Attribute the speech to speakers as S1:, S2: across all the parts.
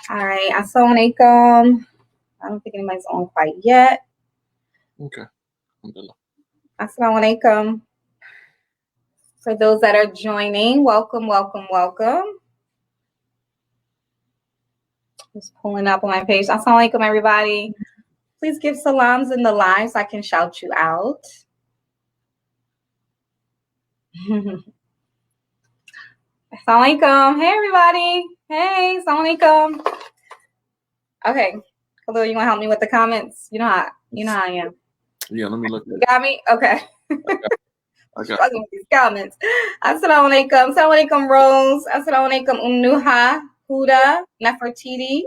S1: All right. Assalamualaikum. I don't think anybody's on quite yet.
S2: Okay.
S1: Assalamualaikum. For those that are joining, welcome. Just pulling up on my page. Assalamualaikum, everybody. Please give salams in the live so I can shout you out. Assalamualaikum. Hey, everybody. Hey, assalamualaikum. Okay. Khalil, you want to help me with the comments? You know how I am.
S2: Yeah, let me look at it.
S1: You got me? Okay.
S2: I got
S1: struggling with these comments. Assalamualaikum. Assalamualaikum, Rose. Assalamualaikum, Nuha, Huda, Nefertiti.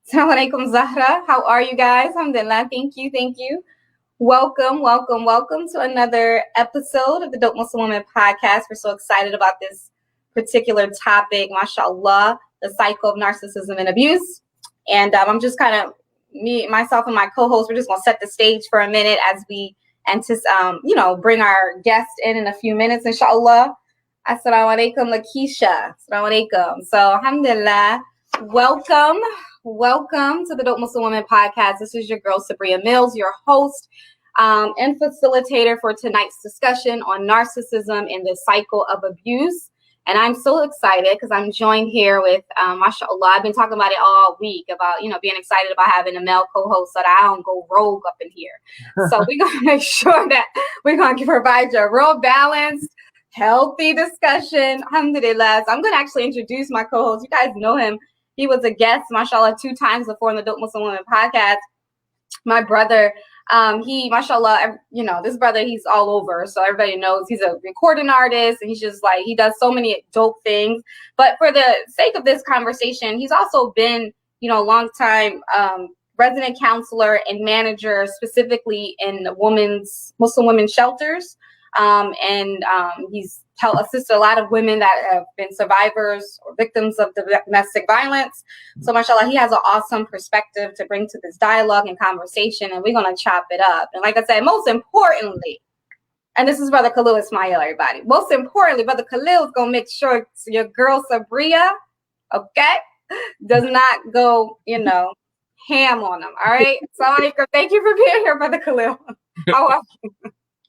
S1: Assalamualaikum, Zahra. How are you guys? Alhamdulillah. Thank you. Welcome to another episode of the Dope Muslim Woman podcast. We're so excited about this particular topic, mashallah, the cycle of narcissism and abuse. And I'm just kind of, myself and my co-host, we're just going to set the stage for a minute as we bring our guest in a few minutes, inshallah. Assalamu alaikum, Lakeisha. Assalamu alaikum. So, alhamdulillah, welcome to the Dope Muslim Woman podcast. This is your girl, Sabria Mills, your host and facilitator for tonight's discussion on narcissism and the cycle of abuse. And I'm so excited because I'm joined here with, mashallah, I've been talking about it all week about, being excited about having a male co-host so that I don't go rogue up in here. So we're going to make sure that we're going to provide you a real balanced, healthy discussion. Alhamdulillah. So I'm going to actually introduce my co-host. You guys know him. He was a guest, mashallah, 2 times before in the Dope Muslim Women podcast. My brother, he, mashallah, this brother, he's all over. So everybody knows he's a recording artist and he's just like, he does so many dope things. But for the sake of this conversation, he's also been, a long time resident counselor and manager specifically in Muslim women's shelters. He's assisted a lot of women that have been survivors or victims of domestic violence. So, mashallah, he has an awesome perspective to bring to this dialogue and conversation, and we're going to chop it up. And like I said, most importantly, and this is Brother Khalil Ismail, everybody. Most importantly, Brother Khalil is going to make sure your girl Sabria, okay, does not go, ham on them, all right? So, thank you for being here, Brother Khalil. How are you?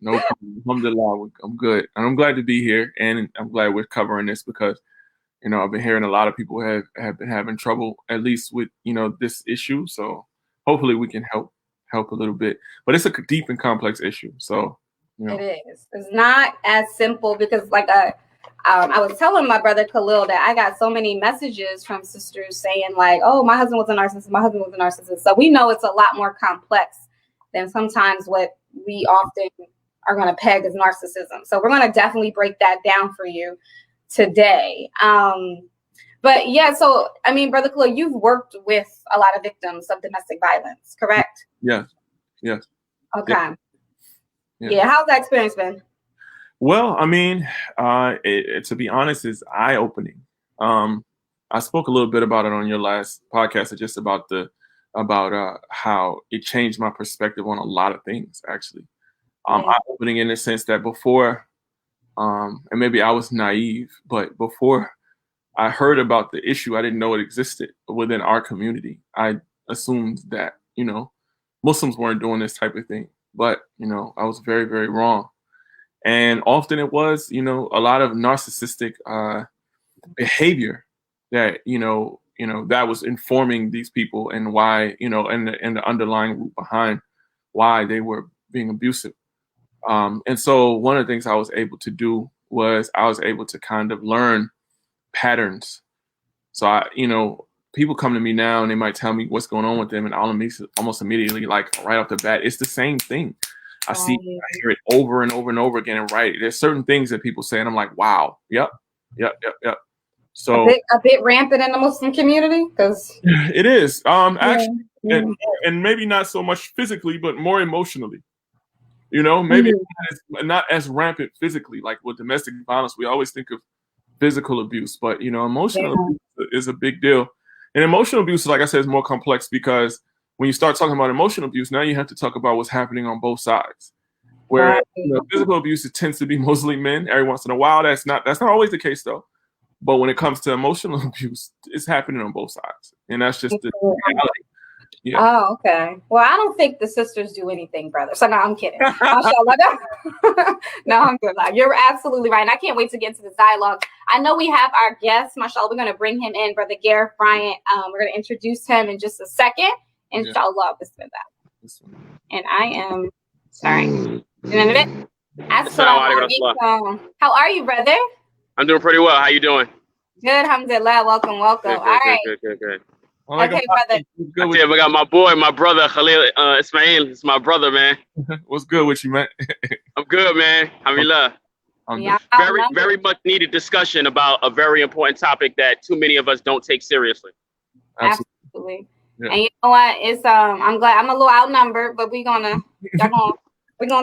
S2: No problem. Alhamdulillah, I'm good. And I'm glad to be here. And I'm glad we're covering this because, I've been hearing a lot of people have been having trouble, at least with, this issue. So hopefully we can help a little bit. But it's a deep and complex issue. So,
S1: It is. It's not as simple because I was telling my brother Khalil that I got so many messages from sisters saying like, oh, my husband was a narcissist. So we know it's a lot more complex than sometimes what we often are going to peg as narcissism. So we're going to definitely break that down for you today. But yeah, so, Brother Khalil, you've worked with a lot of victims of domestic violence, correct?
S2: Yes.
S1: Okay. Yeah. How's that experience been?
S2: Well, to be honest, it's eye-opening. I spoke a little bit about it on your last podcast, just about how it changed my perspective on a lot of things, actually. Eye-opening in the sense that before, and maybe I was naive, but before I heard about the issue, I didn't know it existed within our community. I assumed that, Muslims weren't doing this type of thing, but, I was very, very wrong. And often it was, a lot of narcissistic behavior that, that was informing these people and why, and the underlying root behind why they were being abusive. And so one of the things I was able to do was I was able to kind of learn patterns. So people come to me now and they might tell me what's going on with them, and almost immediately, like right off the bat, it's the same thing. I hear it over and over and over again. And there's certain things that people say, and I'm like, wow, yep. So
S1: a bit rampant in the Muslim community, because
S2: it is actually, and maybe not so much physically, but more emotionally. Maybe not as rampant physically, like with domestic violence. We always think of physical abuse, but emotional abuse is a big deal. And emotional abuse, like I said, is more complex because when you start talking about emotional abuse, now you have to talk about what's happening on both sides. where
S1: Right.
S2: physical abuse tends to be mostly men. Every once in a while, that's not always the case though. But when it comes to emotional abuse, it's happening on both sides, and that's just the reality. Yeah.
S1: Oh, okay. Well, I don't think the sisters do anything, brother. So no, I'm kidding. Mashallah. No, I'm good. Like, you're absolutely right. And I can't wait to get into this dialogue. I know we have our guest, mashallah. We're going to bring him in, Brother Gareth Bryant. We're going to introduce him in just a second. Inshallah. Bismillah. And I am sorry. In a minute. Assalamu alaikum. How are you, brother?
S3: I'm doing pretty well. How you doing?
S1: Good, alhamdulillah. Welcome.
S3: Good,
S1: All right.
S3: Good.
S1: Okay, brother.
S3: I got my boy, my brother, Khalil Ismail. It's my brother, man.
S2: What's good with you, man?
S3: I'm good, man. Alhamdulillah. Very much needed discussion about a very important topic that too many of us don't take seriously.
S1: Absolutely. Yeah. And you know what? It's I'm glad I'm a little outnumbered, but we're gonna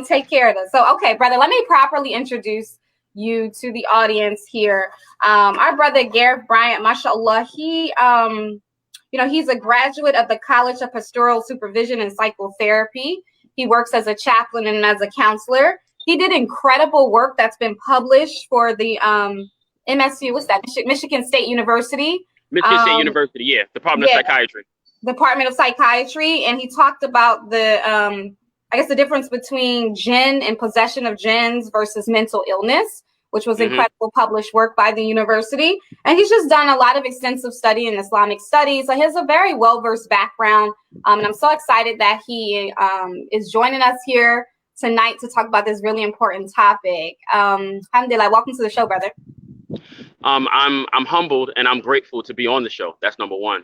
S1: take care of this. So okay, brother, let me properly introduce you to the audience here. Our brother Gareth Bryant, mashallah, he he's a graduate of the College of Pastoral Supervision and Psychotherapy. He works as a chaplain and as a counselor. He did incredible work that's been published for the MSU. What's that? Michigan State University.
S3: Michigan State University, yeah. Department of Psychiatry.
S1: Department of Psychiatry. And he talked about the the difference between jinn and possession of jinns versus mental illness, which was incredible published work by the university. And he's just done a lot of extensive study in Islamic studies. So he has a very well-versed background. And I'm so excited that he is joining us here tonight to talk about this really important topic. Alhamdulillah, welcome to the show, brother.
S3: I'm humbled and I'm grateful to be on the show. That's number one.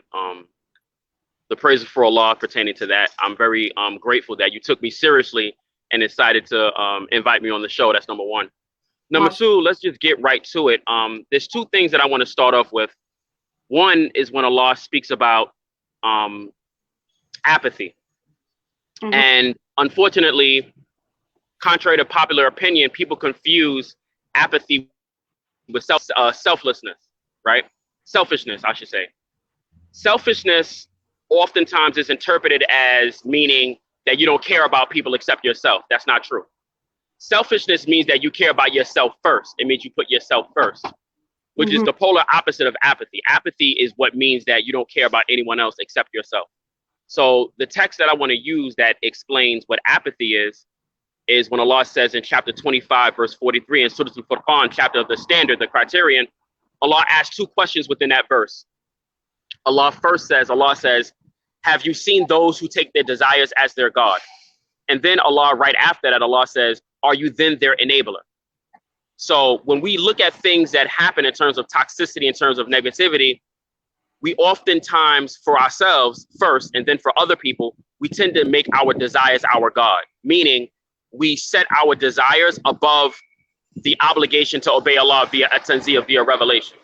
S3: The praise for Allah pertaining to that. I'm very grateful that you took me seriously and decided to invite me on the show. That's number one. Number two, let's just get right to it. There's two things that I want to start off with. One is when Allah speaks about apathy. And unfortunately, contrary to popular opinion, people confuse apathy with selflessness, right? Selfishness, I should say. Selfishness oftentimes is interpreted as meaning that you don't care about people except yourself. That's not true. Selfishness means that you care about yourself first. It means you put yourself first, which is the polar opposite of apathy. Apathy is what means that you don't care about anyone else except yourself. So the text that I want to use that explains what apathy is when Allah says in chapter 25, verse 43, in Surah Al-Furqan, chapter of the standard, the criterion, Allah asks two questions within that verse. Allah says, have you seen those who take their desires as their God? And then Allah, right after that, Allah says, are you then their enabler? So when we look at things that happen in terms of toxicity, in terms of negativity, we oftentimes, for ourselves first, and then for other people, we tend to make our desires our God, meaning we set our desires above the obligation to obey Allah via a tanziyah, via revelation.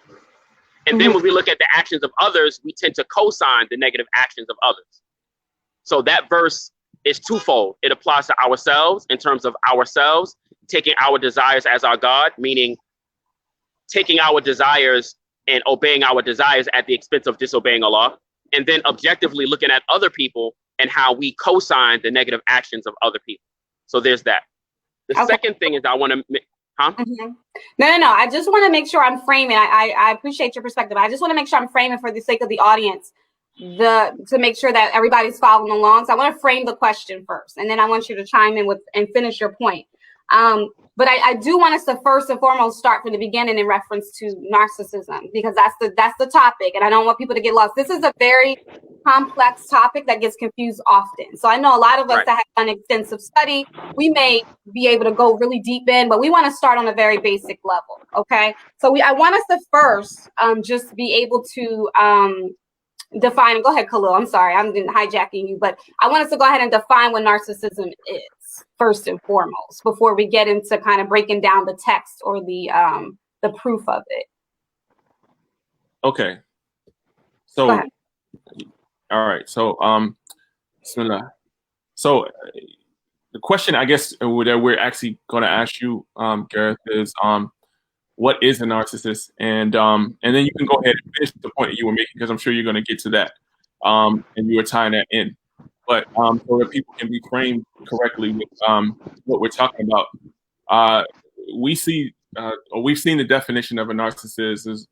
S3: And then when we look at the actions of others, we tend to co-sign the negative actions of others. So that verse is twofold. It applies to ourselves in terms of ourselves, taking our desires as our God, meaning taking our desires and obeying our desires at the expense of disobeying Allah. And then objectively looking at other people and how we co-sign the negative actions of other people. So there's that. The second thing is I want to...
S1: No. I just want to make sure I'm framing. I appreciate your perspective. I just want to make sure I'm framing for the sake of the audience, to make sure that everybody's following along. So I want to frame the question first, and then I want you to chime in with and finish your point. But I do want us to first and foremost start from the beginning in reference to narcissism, because that's the topic, and I don't want people to get lost. This is a very complex topic that gets confused often. So I know a lot of us that have done extensive study, we may be able to go really deep in, but we want to start on a very basic level. Okay, so I want us to first just be able to define. Go ahead, Khalil. I'm sorry, I'm hijacking you, but I want us to go ahead and define what narcissism is first and foremost before we get into kind of breaking down the text or the proof of it.
S2: Okay. So, all right. So, Bismillah. So, the question I guess that we're actually going to ask you, Gareth, is what is a narcissist? And then you can go ahead and finish the point that you were making, because I'm sure you're going to get to that. And you were tying that in. but so that people can be framed correctly with what we're talking about. We see, or we've seen the definition of a narcissist is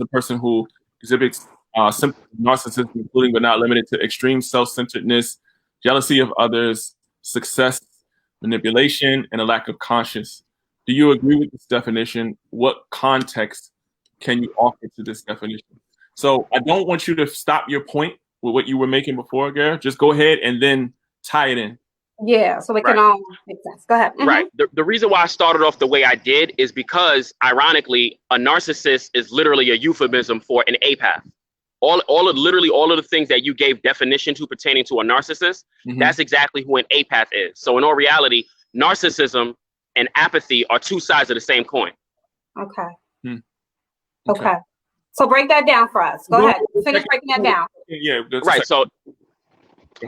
S2: a person who exhibits symptoms of narcissism, including but not limited to extreme self-centeredness, jealousy of others, success, manipulation, and a lack of conscience. Do you agree with this definition? What context can you offer to this definition? So I don't want you to stop your point with what you were making before, Gareth. Just go ahead and then tie it in.
S1: Yeah, so we can all make sense. Go ahead. Mm-hmm.
S3: Right. The reason why I started off the way I did is because, ironically, a narcissist is literally a euphemism for an apath. All of the things that you gave definition to pertaining to a narcissist, that's exactly who an apath is. So in all reality, narcissism and apathy are two sides of the same coin.
S1: Okay. Okay. So break that down for us. Go ahead. Finish breaking that down.
S2: Yeah.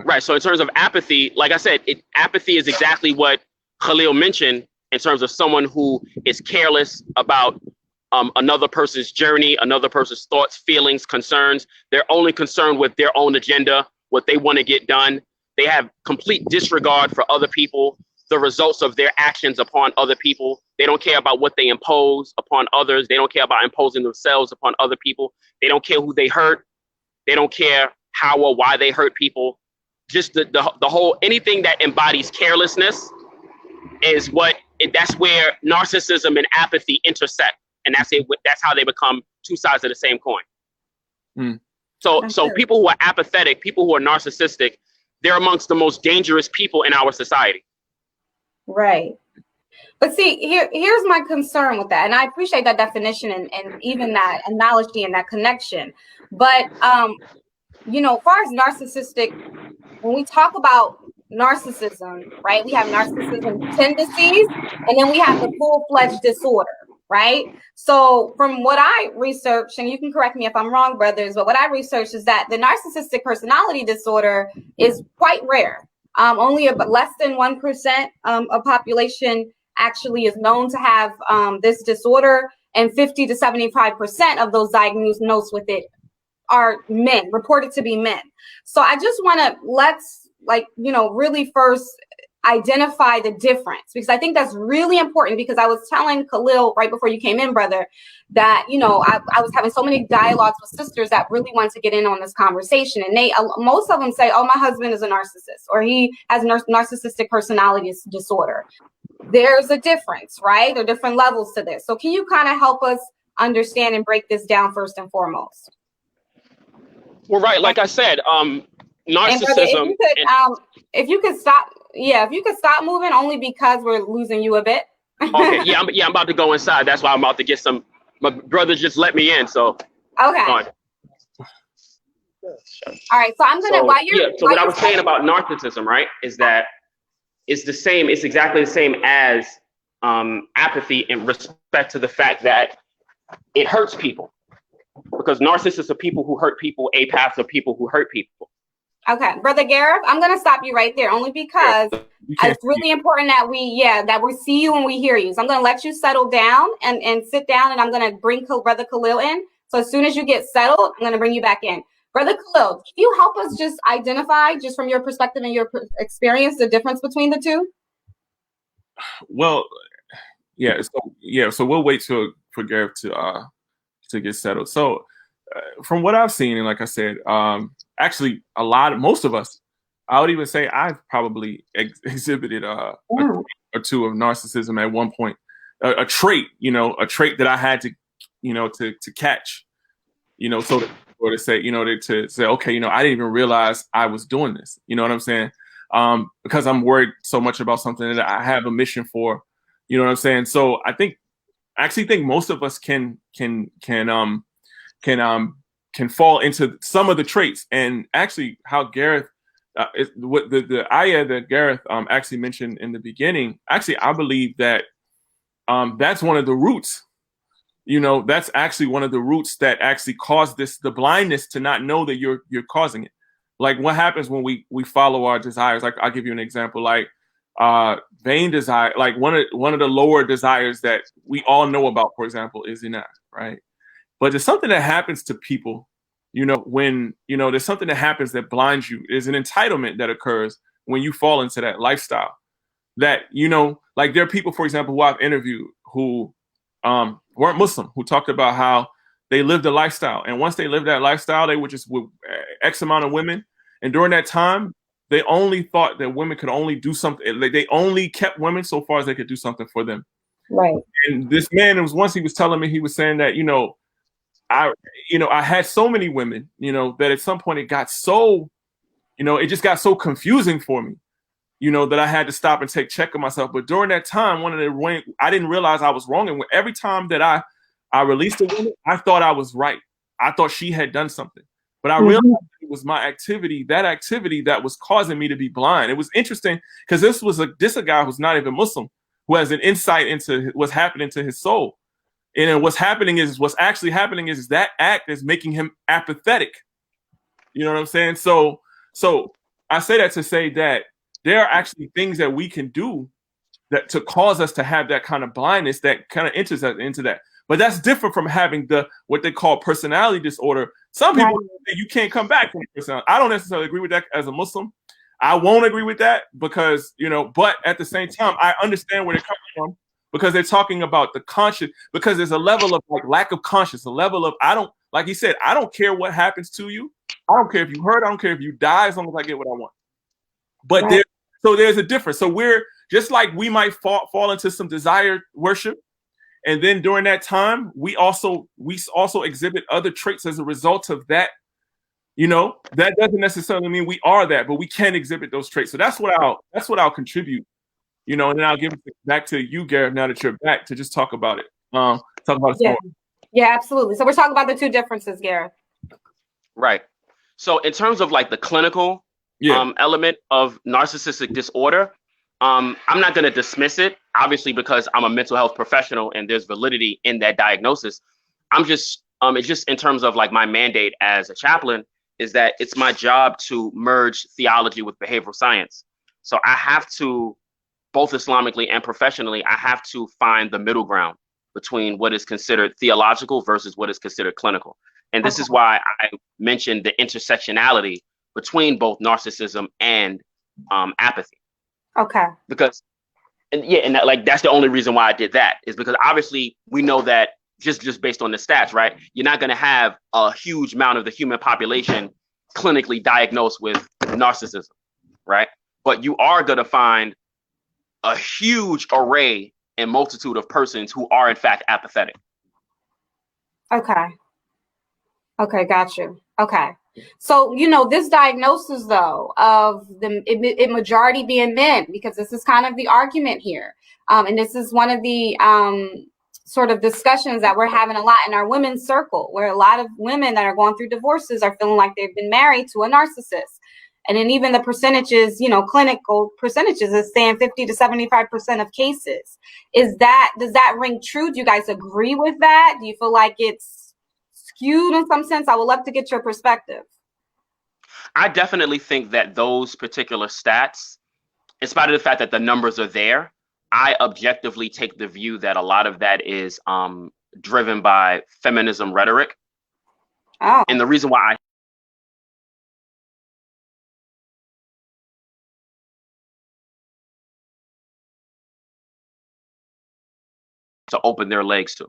S3: Right. So in terms of apathy, like I said, apathy is exactly what Khalil mentioned in terms of someone who is careless about another person's journey, another person's thoughts, feelings, concerns. They're only concerned with their own agenda, what they want to get done. They have complete disregard for other people, the results of their actions upon other people. They don't care about what they impose upon others. They don't care about imposing themselves upon other people. They don't care who they hurt. They don't care how or why they hurt people. Just the whole, anything that embodies carelessness is that's where narcissism and apathy intersect. And that's how they become two sides of the same coin. So people who are apathetic, people who are narcissistic, they're amongst the most dangerous people in our society.
S1: Right. But see, here's my concern with that. And I appreciate that definition and even that analogy and that connection. But, as far as narcissistic, when we talk about narcissism, right, we have narcissism tendencies, and then we have the full-fledged disorder, right? So from what I researched, and you can correct me if I'm wrong, brothers, but what I researched is that the narcissistic personality disorder is quite rare. Only less than 1% of population actually is known to have this disorder, and 50 to 75% of those diagnosed with it are men, reported to be men. So I just want to really first identify the difference, because I think that's really important, because I was telling Khalil right before you came in, brother, that, I was having so many dialogues with sisters that really wanted to get in on this conversation. And most of them say, oh, my husband is a narcissist, or he has narcissistic personality disorder. There's a difference, right? There are different levels to this. So can you kind of help us understand and break this down first and foremost?
S3: Well, right. Like I said, narcissism.
S1: If you could stop moving, only because we're losing you a bit.
S3: Okay. Yeah. I'm about to go inside. That's why I'm about to get some. My brother just let me in. So.
S1: Okay. All right. So I'm gonna.
S3: So what I was saying about narcissism, right, is that it's the same. It's exactly the same as apathy in respect to the fact that it hurts people. Because narcissists are people who hurt people, apaths are people who hurt people.
S1: Okay, Brother Gareth, I'm going to stop you right there, only because it's really important that we see you and we hear you. So I'm going to let you settle down and sit down, and I'm going to bring Brother Khalil in. So as soon as you get settled, I'm going to bring you back in. Brother Khalil, can you help us just identify, just from your perspective and your experience, the difference between the two?
S2: Well, so we'll wait for Gareth to get settled. So from what I've seen, and like I said, actually most of us, I would even say I've probably exhibited a trait or two of narcissism at one point, a trait that I had to catch, to say, okay, I didn't even realize I was doing this. You know what I'm saying? Because I'm worried so much about something that I have a mission for, you know what I'm saying? So I actually think most of us can fall into some of the traits. And actually how Gareth, what the ayah that Gareth actually mentioned in the beginning, actually, I believe that that's one of the roots. That's actually one of the roots that actually cause the blindness to not know that you're causing it. Like what happens when we follow our desires? Like I'll give you an example, like vain desire, like one of the lower desires that we all know about, for example, is enough, right? But it's something that happens to people when, there's something that happens that blinds you. There's an entitlement that occurs when you fall into that lifestyle that, like there are people, for example, who I've interviewed who weren't Muslim, who talked about how they lived a lifestyle. And once they lived that lifestyle, they were just with X amount of women. And during that time, they only thought that women could only do something. Like they only kept women so far as they could do something for them.
S1: Right.
S2: And this man, he was telling me, he was saying that, I had so many women, that at some point it got so, it just got so confusing for me, that I had to stop and take check of myself. But during that time, I didn't realize I was wrong. And every time that I released a woman, I thought I was right. I thought she had done something. But I realized it was my activity that was causing me to be blind. It was interesting because this was a guy who's not even Muslim, who has an insight into what's happening to his soul. And then what's actually happening is that act is making him apathetic. You know what I'm saying? So I say that to say that there are actually things that we can do that to cause us to have that kind of blindness that kind of enters us into that. But that's different from having what they call personality disorder. Some people say you can't come back from personality. I don't necessarily agree with that as a Muslim. I won't agree with that because, but at the same time, I understand where they're coming from because they're talking about the conscious, because there's a level of like lack of conscience, a level of, like he said, I don't care what happens to you. I don't care if you hurt. I don't care if you die as long as I get what I want. But there's a difference. So we're just like we might fall into some desire worship. And then during that time, we also exhibit other traits as a result of that. That doesn't necessarily mean we are that, but we can exhibit those traits. So that's what I'll contribute. And then I'll give it back to you, Gareth, now that you're back to just talk about it.
S1: Yeah, absolutely. So we're talking about the two differences, Gareth.
S3: Right. So in terms of like the clinical element of narcissistic disorder, I'm not going to dismiss it, obviously, because I'm a mental health professional and there's validity in that diagnosis. It's just in terms of like my mandate as a chaplain is that it's my job to merge theology with behavioral science. So I have to, both Islamically and professionally, I have to find the middle ground between what is considered theological versus what is considered clinical. And this is why I mentioned the intersectionality between both narcissism and apathy.
S1: Okay.
S3: Because, that's the only reason why I did that is because obviously we know that just based on the stats, right? You're not going to have a huge amount of the human population clinically diagnosed with narcissism, right? But you are going to find a huge array and multitude of persons who are in fact apathetic.
S1: Okay, got you. Okay. So, this diagnosis, though, of the majority being men, because this is kind of the argument here. And this is one of the sort of discussions that we're having a lot in our women's circle, where a lot of women that are going through divorces are feeling like they've been married to a narcissist. And then even the percentages, clinical percentages is saying 50 to 75% of cases. Does that ring true? Do you guys agree with that? Do you feel like it's skewed in some sense? I would love to get your perspective.
S3: I definitely think that those particular stats, in spite of the fact that the numbers are there, I objectively take the view that a lot of that is driven by feminism rhetoric.
S1: Oh.
S3: And the reason why to open their legs to.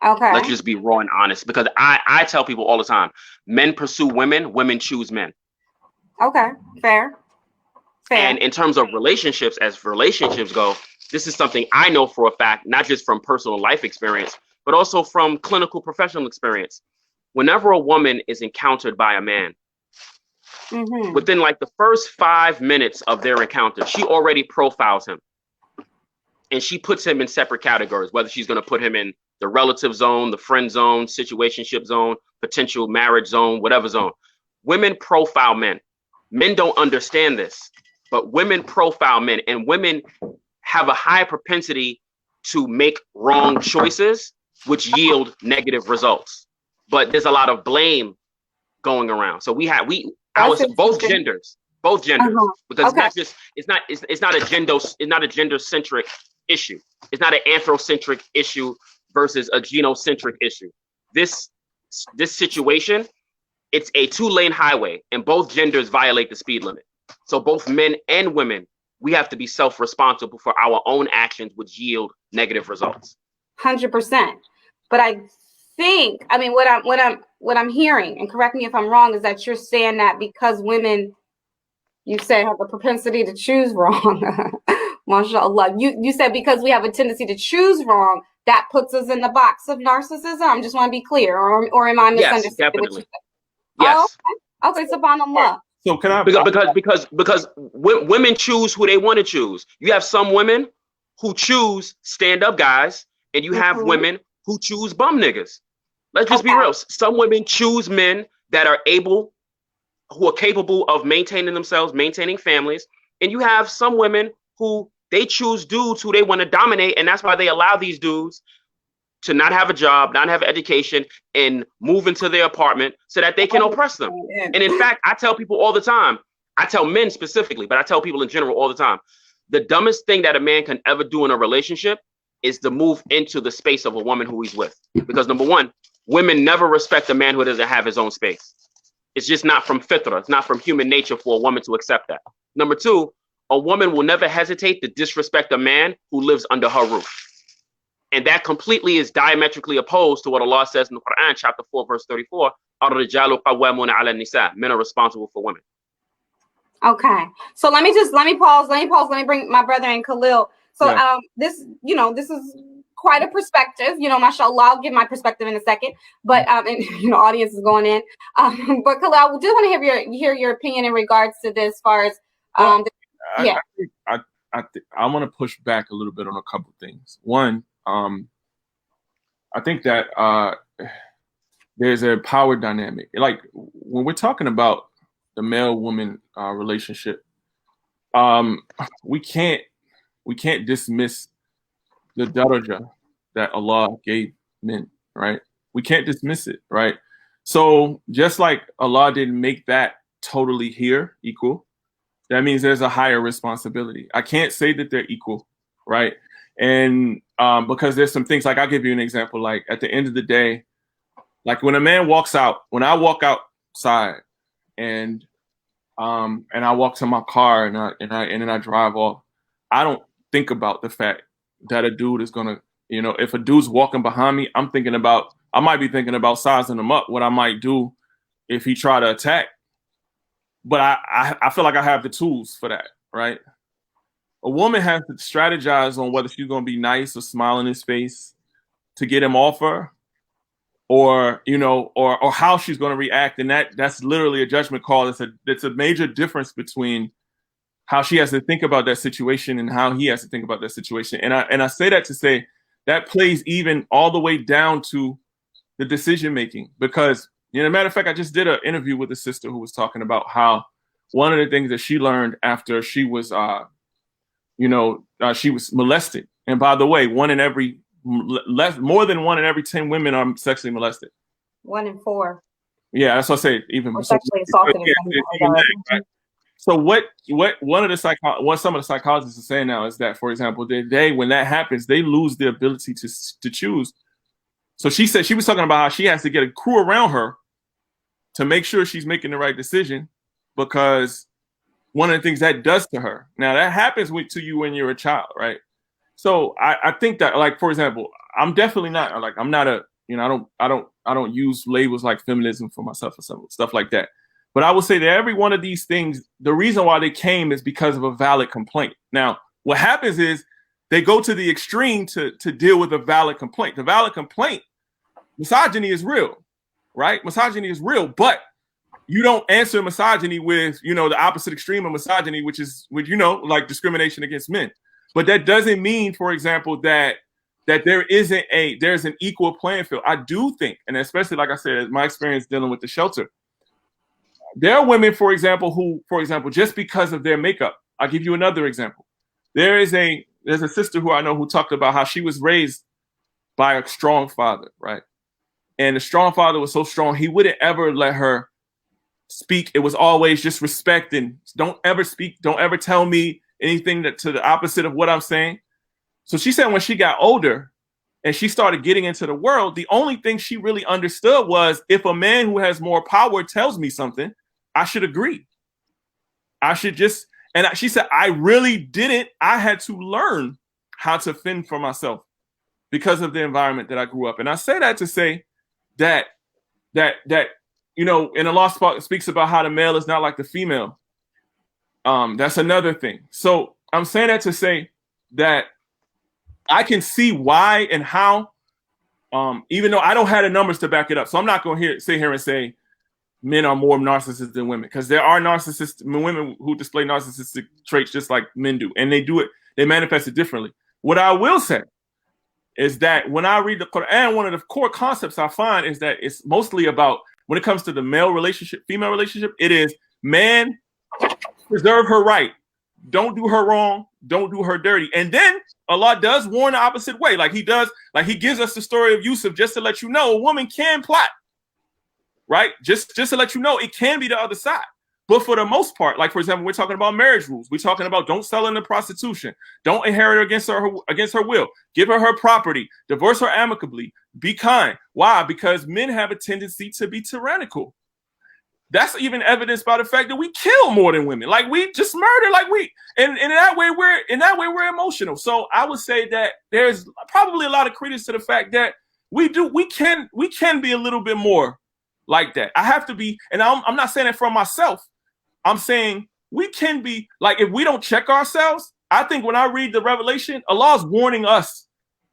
S1: Okay.
S3: Let's just be raw and honest, because I tell people all the time, men pursue women, women choose men.
S1: Okay, fair.
S3: And in terms of relationships, as relationships go, this is something I know for a fact, not just from personal life experience, but also from clinical professional experience. Whenever a woman is encountered by a man, within like the first 5 minutes of their encounter, she already profiles him. And she puts him in separate categories, whether she's going to put him in the relative zone, the friend zone, situationship zone, potential marriage zone, whatever zone. Women profile men. Men don't understand this, but women profile men, and women have a high propensity to make wrong choices, which yield negative results. But there's a lot of blame going around. So both genders, because it's not a gender centric issue. It's not an anthrocentric issue versus a genocentric issue. This situation it's a 2-lane highway, and both genders violate the speed limit. So both men and women, we have to be self-responsible for our own actions, which yield negative results.
S1: 100%. But I think, I mean, what I'm hearing, and correct me if I'm wrong, is that you're saying that because women, you say, have a propensity to choose wrong. MashaAllah. You said because we have a tendency to choose wrong, that puts us in the box of narcissism. I just want to be clear, or am I misunderstanding?
S3: Yes, definitely.
S1: What you said?
S3: Yes.
S1: Oh, okay, subhanAllah.
S2: So can I?
S3: Because women choose who they want to choose. You have some women who choose stand-up guys, and you have women who choose bum niggas. Let's just be real. Some women choose men that are who are capable of maintaining themselves, maintaining families, and you have some women who they choose dudes who they want to dominate, and that's why they allow these dudes to not have a job, not have education, and move into their apartment so that they can oppress them. And in fact, I tell people all the time, I tell men specifically, but I tell people in general all the time, the dumbest thing that a man can ever do in a relationship is to move into the space of a woman who he's with. Because number one, women never respect a man who doesn't have his own space. It's just not from fitra. It's not from human nature for a woman to accept that. Number two, a woman will never hesitate to disrespect a man who lives under her roof. And that completely is diametrically opposed to what Allah says in the Quran, chapter 4, verse 34, "Ar-rijalu qawwamuna 'ala an-nisa." Men are responsible for women.
S1: Okay. So let me pause. Let me bring my brother in, Khalil. So this is quite a perspective, mashallah. I'll give my perspective in a second, but and audience is going in. But Khalil, I do want to hear your opinion in regards to this, as far as
S2: I want to push back a little bit on a couple things. One, I think that there's a power dynamic. Like when we're talking about the male-woman relationship, we can't dismiss the daraja that Allah gave men, right? We can't dismiss it, right? So just like Allah didn't make that totally equal, that means there's a higher responsibility. I can't say that they're equal, right? And because there's some things, like I'll give you an example, like at the end of the day, like when a man walks out, when I walk outside and I walk to my car and then I drive off, I don't think about the fact that a dude is gonna, if a dude's walking behind me, I might be thinking about sizing him up, what I might do if he try to attack. But I feel like I have the tools for that, right? A woman has to strategize on whether she's going to be nice or smile in his face to get him off her, or or how she's going to react, and that's literally a judgment call. It's a major difference between how she has to think about that situation and how he has to think about that situation. And I say that to say that plays even all the way down to the decision making, because matter of fact, I just did an interview with a sister who was talking about how one of the things that she learned after she was she was molested. And by the way, more than 1 in every 10 women are sexually molested.
S1: 1 in 4.
S2: Yeah, that's what I say. Even
S1: or sexually assaulted.
S2: Right? So what some of the psychologists are saying now is that, for example, when that happens, they lose the ability to choose. So she said, she was talking about how she has to get a crew around her to make sure she's making the right decision, because one of the things that does to her. Now that happens to you when you're a child, right? So I think that, like, for example, I'm definitely not like, I'm not a, I don't use labels like feminism for myself or some stuff like that. But I would say that every one of these things, the reason why they came is because of a valid complaint. Now, what happens is they go to the extreme to deal with a valid complaint. The valid complaint, misogyny is real, right? Misogyny is real, but you don't answer misogyny with, the opposite extreme of misogyny, which is, like discrimination against men. But that doesn't mean, for example, that there's an equal playing field. I do think, and especially, like I said, my experience dealing with the shelter, there are women, for example, who, just because of their makeup, I'll give you another example. There's a sister who I know who talked about how she was raised by a strong father, right? And the strong father was so strong, he wouldn't ever let her speak. It was always just respect and don't ever speak. Don't ever tell me anything to the opposite of what I'm saying. So she said when she got older, and she started getting into the world, the only thing she really understood was if a man who has more power tells me something, I should agree. I should just, she said, I really didn't. I had to learn how to fend for myself because of the environment that I grew up in. I say that to say that you know, and the law speaks about how the male is not like the female. That's another thing. So I'm saying that to say that I can see why and how, even though I don't have the numbers to back it up. So I'm not going to sit here and say men are more narcissists than women, because there are narcissistic women who display narcissistic traits just like men do, and they manifest it differently. What I will say is that when I read the Quran, one of the core concepts I find is that it's mostly about, when it comes to the male relationship, female relationship, it is man, preserve her right. Don't do her wrong. Don't do her dirty. And then Allah does warn the opposite way. Like he gives us the story of Yusuf just to let you know a woman can plot, right? Just to let you know it can be the other side. But for the most part, like for example, we're talking about marriage rules. We're talking about don't sell her into prostitution. Don't inherit her against her will. Give her her property. Divorce her amicably. Be kind. Why? Because men have a tendency to be tyrannical. That's even evidenced by the fact that we kill more than women. Like we just murder, like and in that way we're emotional. So I would say that there's probably a lot of credence to the fact that we can be a little bit more like that. I have to be, and I'm not saying it for myself. I'm saying we can be, like, if we don't check ourselves, I think when I read the Revelation, Allah's warning us,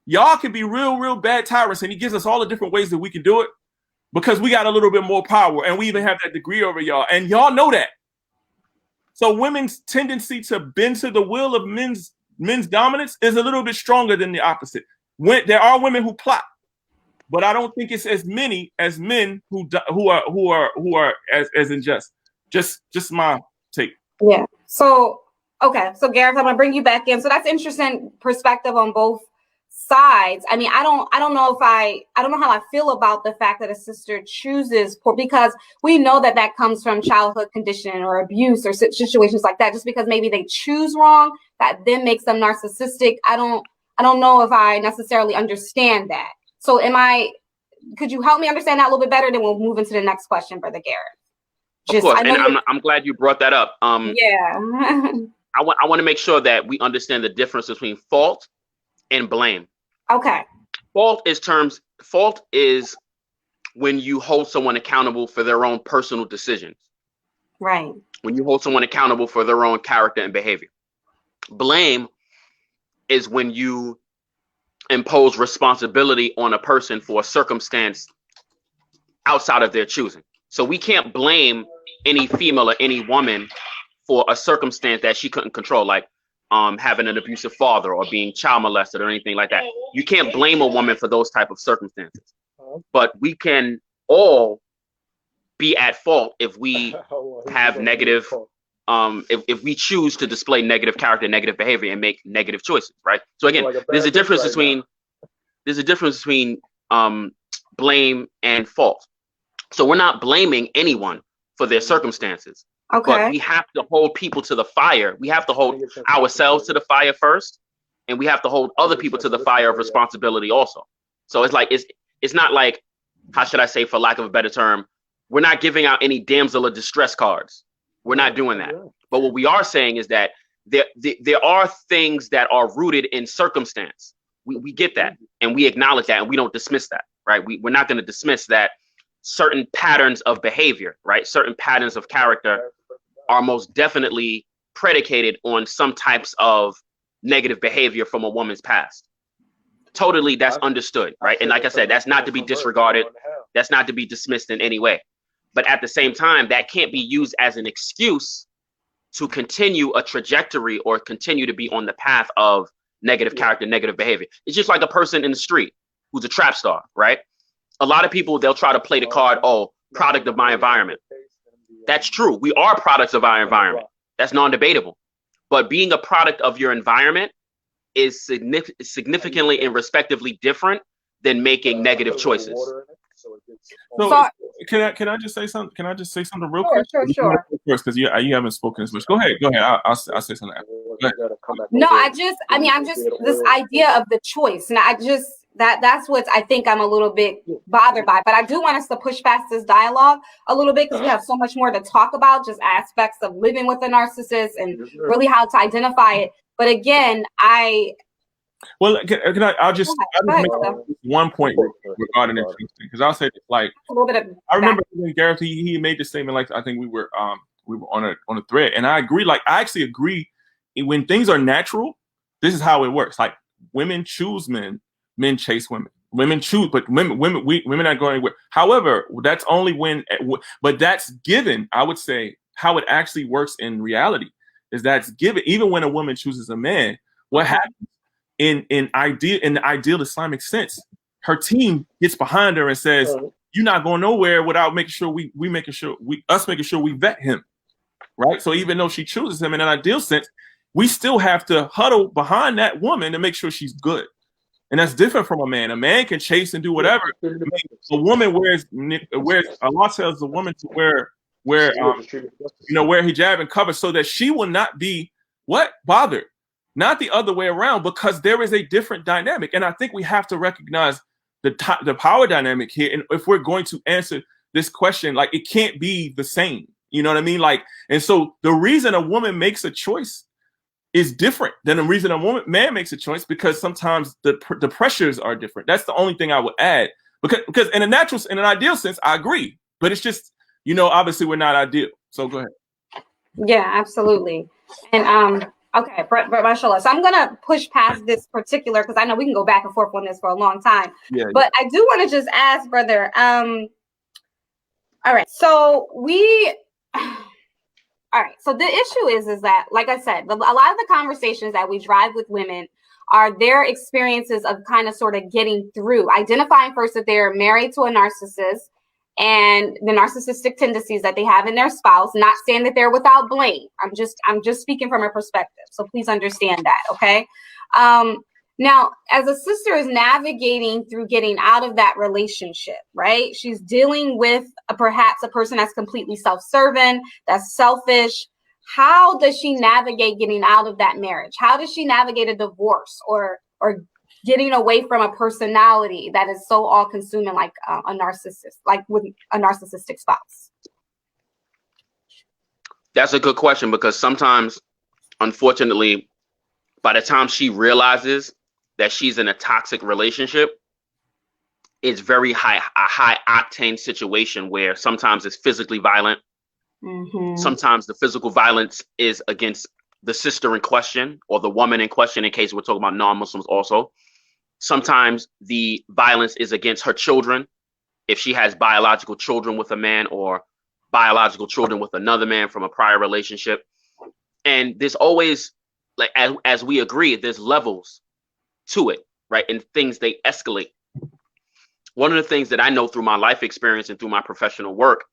S2: y'all can be real bad tyrants, and he gives us all the different ways that we can do it because we got a little bit more power, and we even have that degree over y'all, and y'all know that. So women's tendency to bend to the will of men's dominance is a little bit stronger than the opposite. There are women who plot, but I don't think it's as many as men who are as unjust. Just my take.
S1: Yeah. So okay. So Gareth, I'm gonna bring you back in. So that's interesting perspective on both sides. I mean, I don't know how I feel about the fact that a sister chooses poor, because we know that comes from childhood conditioning or abuse or situations like that. Just because maybe they choose wrong, that then makes them narcissistic. I don't know if I necessarily understand that. So could you help me understand that a little bit better? Then we'll move into the next question, Brother Gareth.
S3: Of course, and I'm glad you brought that up.
S1: Yeah.
S3: I want to make sure that we understand the difference between fault and blame.
S1: Okay.
S3: Fault is when you hold someone accountable for their own personal decisions.
S1: Right. When
S3: you hold someone accountable for their own character and behavior. Blame is when you impose responsibility on a person for a circumstance outside of their choosing. So we can't blame any female or any woman for a circumstance that she couldn't control, like having an abusive father or being child molested or anything like that. You can't blame a woman for those type of circumstances. But we can all be at fault if we have negative, if we choose to display negative character, negative behavior, and make negative choices, right? So again, there's a difference between blame and fault. So we're not blaming anyone for their circumstances. Okay. But we have to hold people to the fire. We have to hold ourselves to the fire first, and we have to hold other people to the fire of responsibility also. So it's not like, how should I say, for lack of a better term, we're not giving out any damsel of distress cards. We're not doing that. But what we are saying is that there are things that are rooted in circumstance. We get that, and we acknowledge that, and we don't dismiss that, right? We're not going to dismiss that certain patterns of behavior, right? Certain patterns of character are most definitely predicated on some types of negative behavior from a woman's past. Totally, that's understood, right? And like I said, that's not to be disregarded. That's not to be dismissed in any way. But at the same time, that can't be used as an excuse to continue a trajectory or continue to be on the path of negative character, negative behavior. It's just like a person in the street who's a trap star, right? A lot of people, they'll try to play the card, product of my environment. That's true. We are products of our environment. That's non-debatable. But being a product of your environment is significantly and respectively different than making negative choices.
S2: So can I just say something? Can I just say something real quick?
S1: Sure.
S2: First, because you haven't spoken as much. Go ahead. I'll say something.
S1: No, I'm just this idea of the choice, and That's what I think I'm a little bit bothered by. But I do want us to push past this dialogue a little bit because we have so much more to talk about, just aspects of living with a narcissist and really how to identify it. But again,
S2: I'll just make one point regarding it, because I'll say like
S1: a little bit of
S2: I remember when Gareth he made the statement, like I think we were on a thread, and I agree. Like I actually agree, when things are natural, this is how it works. Like women choose men, men chase women. Women choose, but women are going anywhere. However, that's only when, but that's given. I would say how it actually works in reality is that's given. Even when a woman chooses a man, what happens in the ideal Islamic sense, her team gets behind her and says, "You're not going nowhere without making sure we vet him." Right. So even though she chooses him in an ideal sense, we still have to huddle behind that woman to make sure she's good. And that's different from a man. A man can chase and do whatever. A woman wears Allah tells the woman to wear hijab and cover so that she will not be bothered, not the other way around, because there is a different dynamic. And I think we have to recognize the power dynamic here. And if we're going to answer this question, like it can't be the same. You know what I mean? Like, and so the reason a woman makes a choice is different than the reason man makes a choice, because sometimes the pressures are different. That's the only thing I would add, because in an ideal sense, I agree, but it's just, obviously we're not ideal. So go ahead.
S1: Yeah, absolutely. And okay, mashallah. So I'm gonna push past this particular, because I know we can go back and forth on this for a long time.
S2: Yeah.
S1: But I do want to just ask, brother. All right. So all right. So the issue is that, like I said, a lot of the conversations that we drive with women are their experiences of kind of sort of getting through, identifying first that they're married to a narcissist and the narcissistic tendencies that they have in their spouse, not saying that they're without blame. I'm just speaking from a perspective. So please understand that. Okay. Now, as a sister is navigating through getting out of that relationship, right? She's dealing with perhaps a person that's completely self-serving, that's selfish. How does she navigate getting out of that marriage? How does she navigate a divorce or getting away from a personality that is so all-consuming, like a narcissist, like with a narcissistic spouse?
S3: That's a good question, because sometimes, unfortunately, by the time she realizes that she's in a toxic relationship, it's a high octane situation where sometimes it's physically violent. Mm-hmm. Sometimes the physical violence is against the sister in question or the woman in question, in case we're talking about non-Muslims also. Sometimes the violence is against her children, if she has biological children with a man or biological children with another man from a prior relationship. And there's always, like, as we agree, there's levels to it, right? And things, they escalate. One of the things that I know through my life experience and through my professional work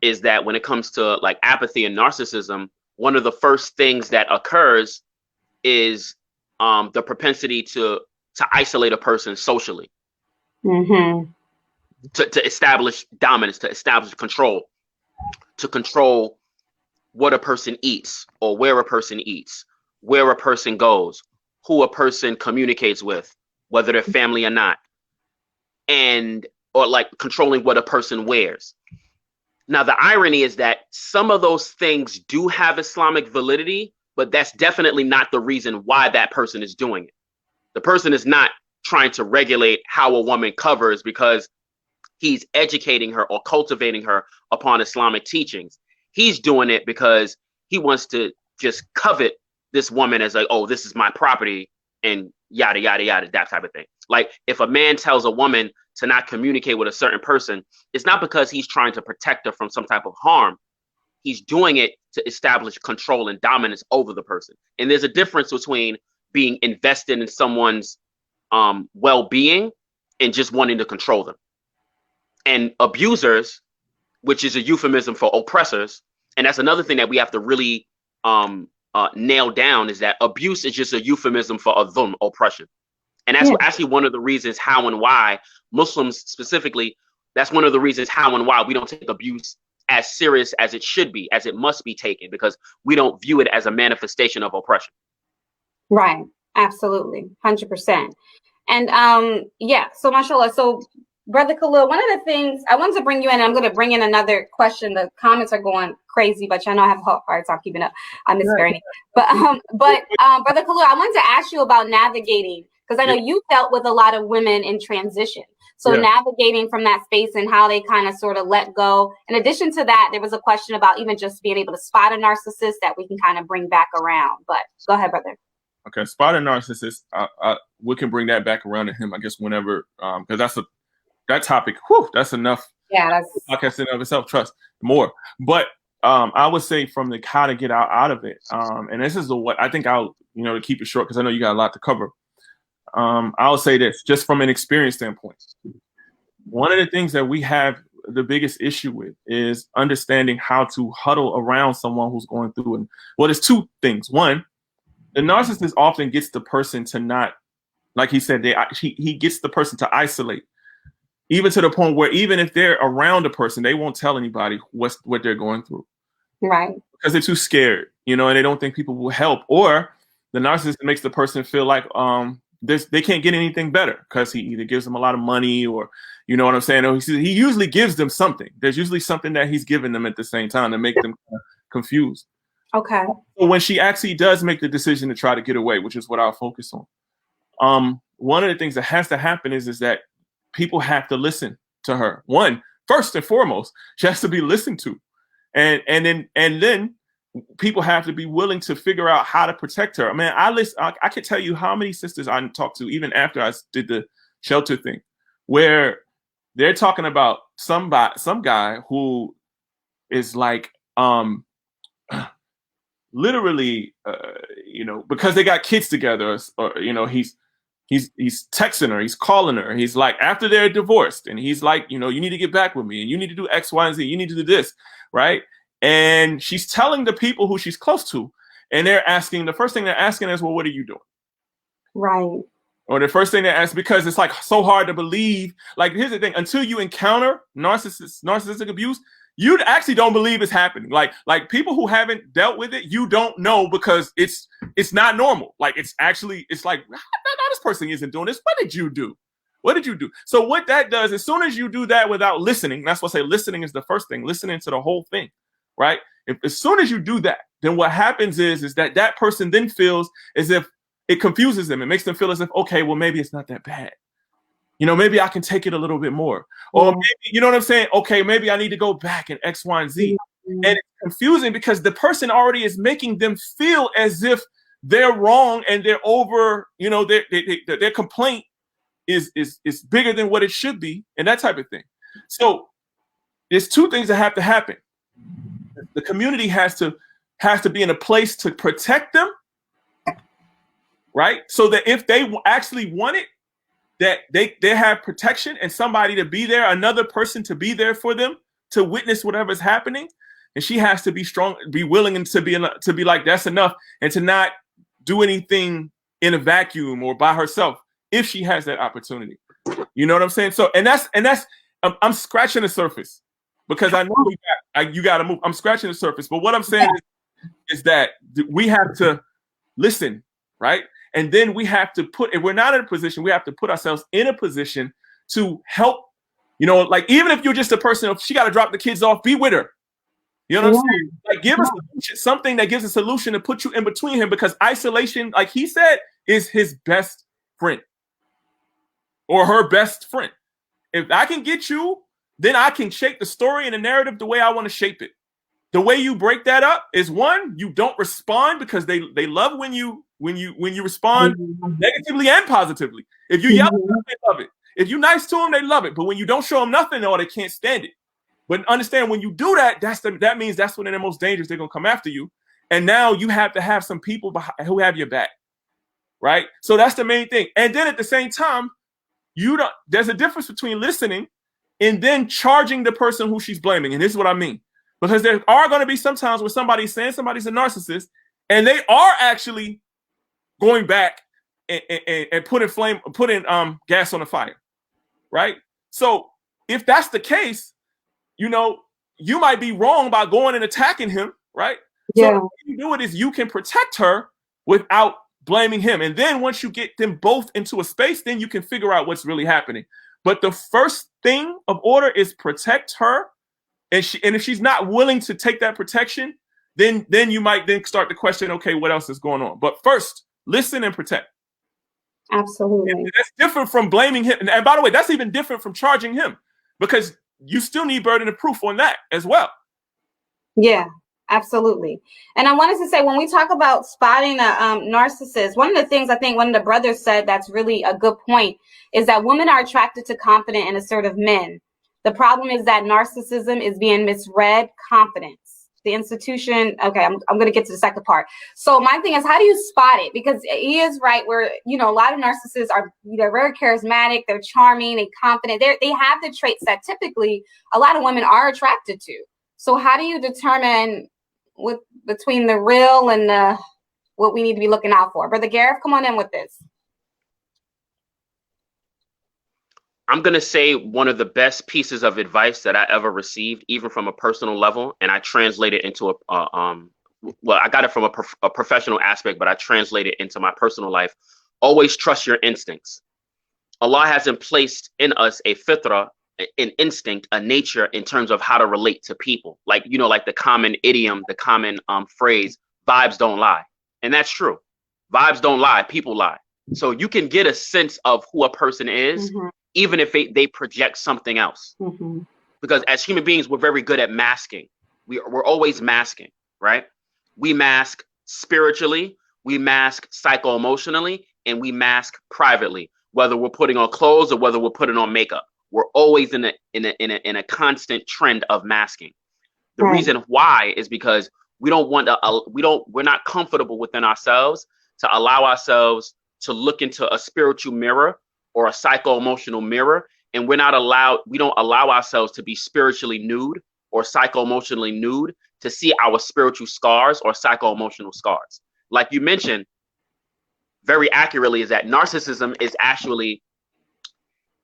S3: is that when it comes to like apathy and narcissism, one of the first things that occurs is the propensity to isolate a person socially, mm-hmm. to establish dominance, to establish control, to control what a person eats or where a person eats, where a person goes, who a person communicates with, whether they're family or not, or like controlling what a person wears. Now, the irony is that some of those things do have Islamic validity, but that's definitely not the reason why that person is doing it. The person is not trying to regulate how a woman covers because he's educating her or cultivating her upon Islamic teachings. He's doing it because he wants to just covet this woman as like, oh, this is my property and yada, yada, yada, that type of thing. Like if a man tells a woman to not communicate with a certain person, it's not because he's trying to protect her from some type of harm. He's doing it to establish control and dominance over the person. And there's a difference between being invested in someone's well-being and just wanting to control them. And abusers, which is a euphemism for oppressors, and that's another thing that we have to really nail down, is that abuse is just a euphemism for dhulm, oppression. And that's actually one of the reasons how and why Muslims specifically, that's one of the reasons how and why we don't take abuse as serious as it should be, as it must be taken, because we don't view it as a manifestation of oppression.
S1: Right. Absolutely. 100%. And so mashallah. So Brother Khalil, one of the things I wanted to bring you in, and I'm going to bring in another question. The comments are going crazy, but y'all know I have a hard time keeping up. I miss Bernie. But Brother Khalil, I wanted to ask you about navigating, because I know you dealt with a lot of women in transition. So navigating from that space and how they kind of sort of let go. In addition to that, there was a question about even just being able to spot a narcissist that we can kind of bring back around. But go ahead, brother.
S2: Okay, spot a narcissist. We can bring that back around to him, I guess, whenever, because that topic. Whew, that's enough.
S1: Yeah, that's
S2: podcast in and of itself. Trust more, but I would say from the how to get out of it. And this is what I think I'll to keep it short because I know you got a lot to cover. I'll say this just from an experience standpoint. One of the things that we have the biggest issue with is understanding how to huddle around someone who's going through it. Well, there's two things. One, the narcissist often gets the person to not, like he said, he gets the person to isolate, even to the point where even if they're around a person, they won't tell anybody what they're going through.
S1: Right.
S2: Because they're too scared, and they don't think people will help. Or the narcissist makes the person feel like they can't get anything better because he either gives them a lot of money or, you know what I'm saying? Or he usually gives them something. There's usually something that he's giving them at the same time to make them confused.
S1: Okay.
S2: So when she actually does make the decision to try to get away, which is what I'll focus on, one of the things that has to happen is that people have to listen to her. First and foremost, she has to be listened to, and then people have to be willing to figure out how to protect her. Man, I could tell you how many sisters I talked to even after I did the shelter thing, where they're talking about some guy who is like literally because they got kids together, or he's texting her, he's calling her, he's like, after they're divorced, and he's like, you need to get back with me, and you need to do X, Y, and Z, you need to do this, right? And she's telling the people who she's close to, and the first thing they're asking is, well, what are you doing?
S1: Right.
S2: Or the first thing they ask, because it's like so hard to believe. Like, here's the thing, until you encounter narcissistic abuse, you actually don't believe it's happening. Like people who haven't dealt with it, you don't know, because it's not normal. Like, it's like, this person isn't doing this. What did you do? So what that does, as soon as you do that without listening, that's what I say listening is the first thing, listening to the whole thing, right? As soon as you do that, then what happens is that person then feels as if it confuses them. It makes them feel as if, okay, well, maybe it's not that bad. Maybe I can take it a little bit more. Or maybe, you know what I'm saying? Okay, maybe I need to go back and X, Y, and Z. And it's confusing because the person already is making them feel as if they're wrong and they're over, their complaint is bigger than what it should be, and that type of thing. So there's two things that have to happen. The community has to be in a place to protect them, right? So that if they actually want it, that they have protection and somebody to be there, another person to be there for them, to witness whatever's happening. And she has to be strong, be willing, and to be like, that's enough, and to not do anything in a vacuum or by herself if she has that opportunity. You know what I'm saying? So, and that's I'm scratching the surface, because I know you got to move. I'm scratching the surface, but what I'm saying is that we have to listen, right? And then we have to if we're not in a position, we have to put ourselves in a position to help, like, even if you're just a person, if she got to drop the kids off, be with her. You know what I'm saying? Like, give us something that gives a solution to put you in between him, because isolation, like he said, is his best friend or her best friend. If I can get you, then I can shape the story and the narrative the way I want to shape it. The way you break that up is, one, you don't respond, because they love when you respond negatively and positively. If you yell at them, they love it. If you're nice to them, they love it. But when you don't show them nothing, or they can't stand it. But understand, when you do that, that means that's when they're the most dangerous. They're gonna come after you. And now you have to have some people who have your back, right? So that's the main thing. And then at the same time, there's a difference between listening and then charging the person who she's blaming. And this is what I mean. Because there are going to be some times where somebody's saying somebody's a narcissist, and they are actually going back and putting gas on the fire, right? So if that's the case, you might be wrong by going and attacking him, right? Yeah. So what you do it is you can protect her without blaming him. And then once you get them both into a space, then you can figure out what's really happening. But the first thing of order is protect her. And if she's not willing to take that protection, then you might then start to question, okay, what else is going on? But first, listen and protect.
S1: Absolutely.
S2: And that's different from blaming him. And by the way, that's even different from charging him, because you still need burden of proof on that as well.
S1: Yeah, absolutely. And I wanted to say, when we talk about spotting a narcissist, one of the things I think one of the brothers said that's really a good point is that women are attracted to confident and assertive men. The problem is that narcissism is being misread confidence. The institution. Okay, I'm going to get to the second part. So my thing is, how do you spot it? Because he is right where, a lot of narcissists they're very charismatic, they're charming, they're confident. They have the traits that typically a lot of women are attracted to. So how do you determine between the real and what we need to be looking out for? Brother Gareth, come on in with this.
S3: I'm going to say one of the best pieces of advice that I ever received, even from a personal level, and I translate it into I got it from a professional aspect, but I translate it into my personal life. Always trust your instincts. Allah hasn't placed in us a fitra, an instinct, a nature in terms of how to relate to people. Like, like the common idiom, the common phrase, vibes don't lie. And that's true. Vibes don't lie, people lie. So you can get a sense of who a person is, even if they project something else. Because as human beings, we're very good at masking. We're always masking, right? We mask spiritually, we mask psycho-emotionally, and we mask privately, whether we're putting on clothes or whether we're putting on makeup. We're always in a constant trend of masking. The reason why is because we're not comfortable within ourselves to allow ourselves to look into a spiritual mirror or a psycho-emotional mirror, and we don't allow ourselves to be spiritually nude or psycho-emotionally nude to see our spiritual scars or psycho-emotional scars. Like you mentioned very accurately, is that narcissism is actually,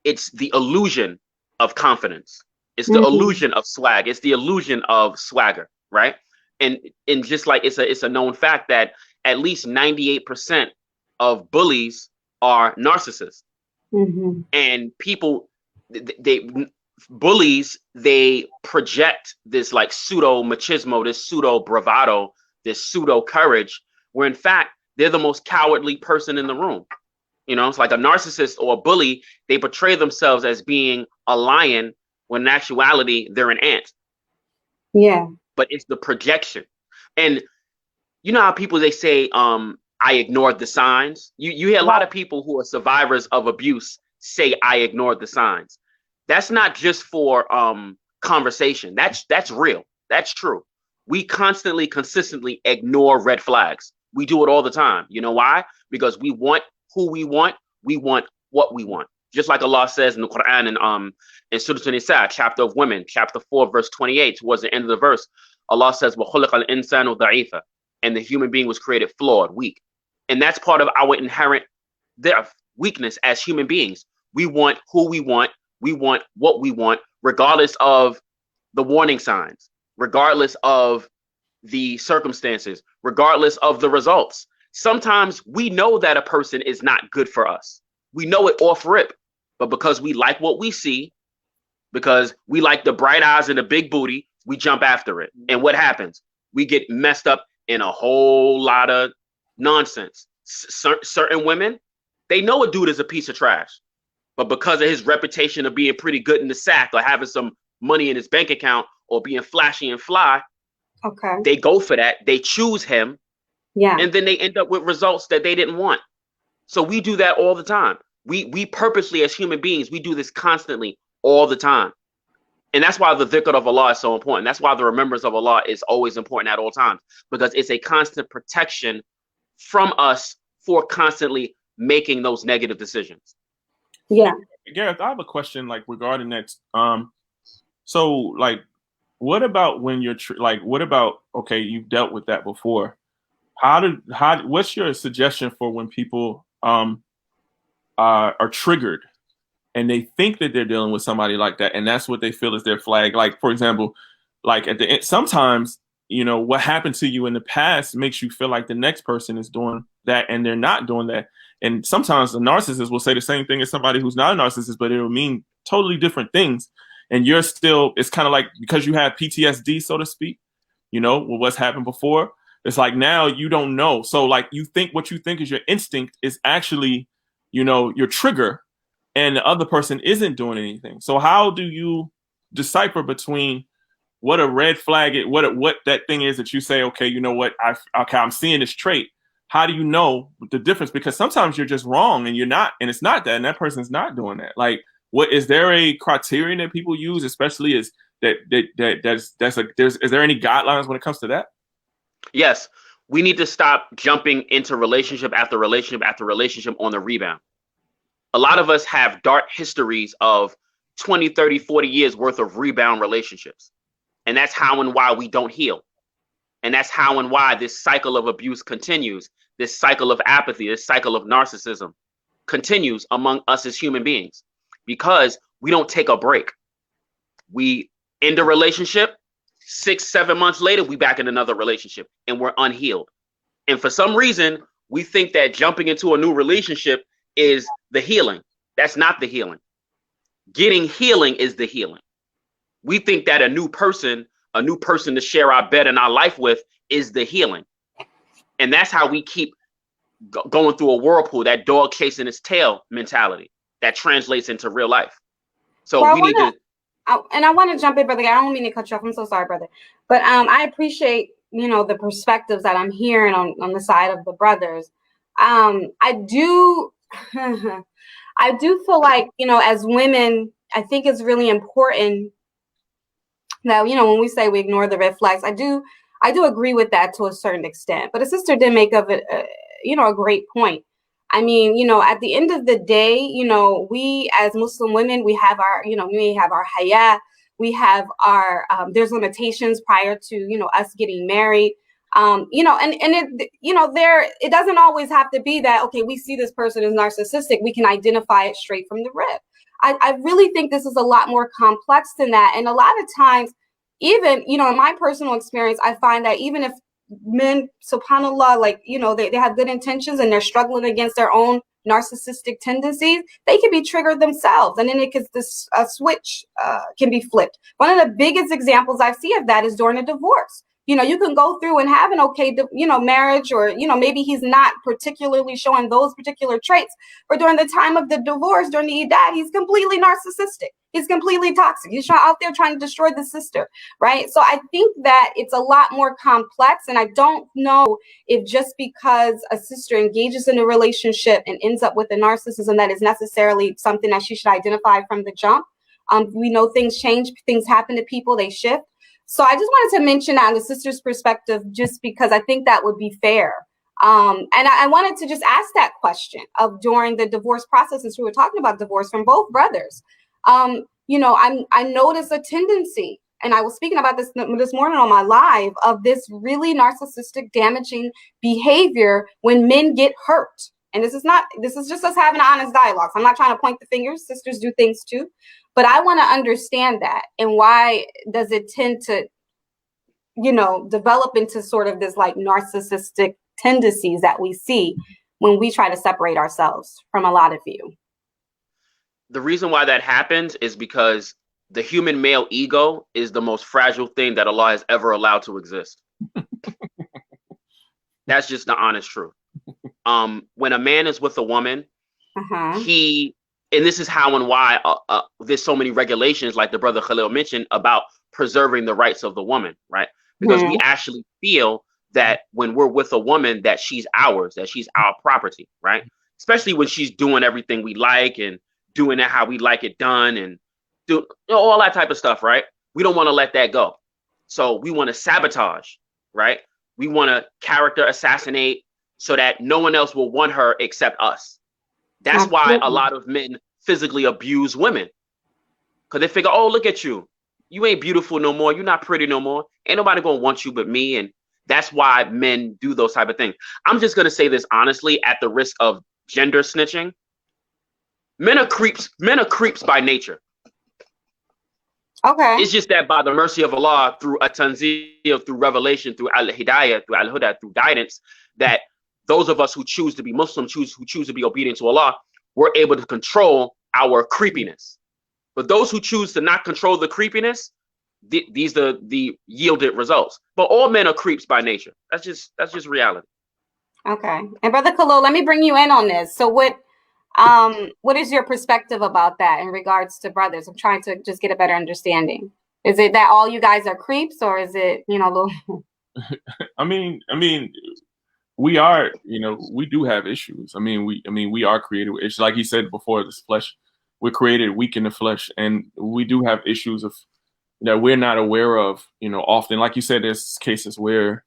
S3: it's the illusion of confidence. It's the illusion of swag. It's the illusion of swagger, right? And just like it's a known fact that at least 98% of bullies are narcissists. And people, bullies, they project this like pseudo machismo, this pseudo bravado, this pseudo courage, where in fact they're the most cowardly person in the room. It's like a narcissist or a bully, they portray themselves as being a lion when in actuality they're an ant.
S1: Yeah.
S3: But it's the projection. And you know how people, they say, I ignored the signs. You hear a lot of people who are survivors of abuse say, I ignored the signs. That's not just for conversation. That's real. That's true. We consistently ignore red flags. We do it all the time. You know why? Because we want who we want what we want. Just like Allah says in the Quran in Surah An-Nisa, chapter of women, chapter 4, verse 28, towards the end of the verse, Allah says, وَخُلِقَ الْإِنسَانُ ضَعِيفًا, and the human being was created flawed, weak. And that's part of our inherent weakness as human beings. We want who we want what we want, regardless of the warning signs, regardless of the circumstances, regardless of the results. Sometimes we know that a person is not good for us. We know it off rip, but because we like what we see, because we like the bright eyes and the big booty, we jump after it. And what happens? We get messed up in a whole lot of nonsense. Certain women, they know a dude is a piece of trash, but because of his reputation of being pretty good in the sack or having some money in his bank account or being flashy and fly, they go for that. They choose him. Yeah. And then they end up with results that they didn't want. So we do that all the time. We purposely, as human beings, we do this constantly all the time. And that's why the dhikr of Allah is so important. That's why the remembrance of Allah is always important at all times, because it's a constant protection from us for constantly making those negative decisions.
S1: Yeah.
S2: Gareth, I have a question regarding that. So what about when you're okay, you've dealt with that before. What's your suggestion for when people are triggered and they think that they're dealing with somebody like that, and that's what they feel is their flag? Like, for example, at the end, sometimes what happened to you in the past makes you feel like the next person is doing that and they're not doing that. And sometimes a narcissist will say the same thing as somebody who's not a narcissist, but it'll mean totally different things. And you're still, it's kind of like, because you have PTSD, so to speak, with what's happened before, it's like now you don't know. So like you think what you think is your instinct is actually, your trigger, and the other person isn't doing anything. So how do you decipher between what a red flag is, what that thing is that you say, okay, you know what, I'm seeing this trait. How do you know the difference? Because sometimes you're just wrong and you're not, and it's not that, and that person's not doing that. Like, what is there a criterion that people use, especially is is there any guidelines when it comes to that?
S3: Yes, we need to stop jumping into relationship after relationship after relationship on the rebound. A lot of us have dark histories of 20, 30, 40 years worth of rebound relationships. And that's how and why we don't heal. And that's how and why this cycle of abuse continues. This cycle of apathy, this cycle of narcissism continues among us as human beings, because we don't take a break. We end a relationship, 6-7 months later, we back in another relationship and we're unhealed. And for some reason, we think that jumping into a new relationship is the healing. That's not the healing. Getting healing is the healing. We think that a new person to share our bed and our life with is the healing. And that's how we keep going through a whirlpool, that dog chasing its tail mentality that translates into real life. So I
S1: want to jump in, brother. I don't mean to cut you off. I'm so sorry, brother. But I appreciate, the perspectives that I'm hearing on the side of the brothers. I do feel like, as women, I think it's really important that, when we say we ignore the red flags, I do agree with that to a certain extent. But a sister did make of it, a great point. I mean, at the end of the day, we as Muslim women, we have our, we have our haya, we have our, there's limitations prior to, us getting married. It doesn't always have to be that, okay, we see this person as narcissistic, we can identify it straight from the rip. I really think this is a lot more complex than that. And a lot of times, even, in my personal experience, I find that even if men, subhanAllah, like, they have good intentions and they're struggling against their own narcissistic tendencies, they can be triggered themselves. And then this switch can be flipped. One of the biggest examples I see of that is during a divorce. You can go through and have an okay, marriage, or, maybe he's not particularly showing those particular traits, but during the time of the divorce, during the iddah, he's completely narcissistic. He's completely toxic. He's out there trying to destroy the sister, right? So I think that it's a lot more complex, and I don't know if just because a sister engages in a relationship and ends up with a narcissism, that is necessarily something that she should identify from the jump. We know things change, things happen to people, they shift. So I just wanted to mention that on the sister's perspective, just because I think that would be fair. And I wanted to just ask that question of during the divorce process, since we were talking about divorce from both brothers. I noticed a tendency, and I was speaking about this morning on my live, of this really narcissistic, damaging behavior when men get hurt. And this is just us having an honest dialogue. So I'm not trying to point the fingers. Sisters do things too. But I want to understand that, and why does it tend to, develop into sort of this like narcissistic tendencies that we see when we try to separate ourselves from a lot of you?
S3: The reason why that happens is because the human male ego is the most fragile thing that Allah has ever allowed to exist. That's just the honest truth. When a man is with a woman, and this is how and why there's so many regulations, like the brother Khalil mentioned, about preserving the rights of the woman, right? Because we actually feel that when we're with a woman, that she's ours, that she's our property, right? Especially when she's doing everything we like and doing it how we like it done and do all that type of stuff, right? We don't want to let that go. So we want to sabotage, right? We want to character assassinate so that no one else will want her except us. That's why a lot of men physically abuse women, because they figure, oh, look at you. You ain't beautiful no more. You're not pretty no more. Ain't nobody going to want you but me. And that's why men do those type of things. I'm just going to say this honestly, at the risk of gender snitching. Men are creeps by nature.
S1: Okay.
S3: It's just that by the mercy of Allah, through a tanzil, through revelation, through al-hidayah, through al-huda, through guidance, that those of us who choose to be Muslim, who choose to be obedient to Allah, we're able to control our creepiness. But those who choose to not control the creepiness, these are the yielded results. But all men are creeps by nature. That's just reality.
S1: Okay. And Brother Khalil, let me bring you in on this. So what is your perspective about that in regards to brothers? I'm trying to just get a better understanding. Is it that all you guys are creeps, or is it, a little?
S2: I mean, we are, we do have issues. We are created with issues. Like he said before, this flesh, we're created weak in the flesh, and we do have issues of that we're not aware of. Often, like you said, there's cases where,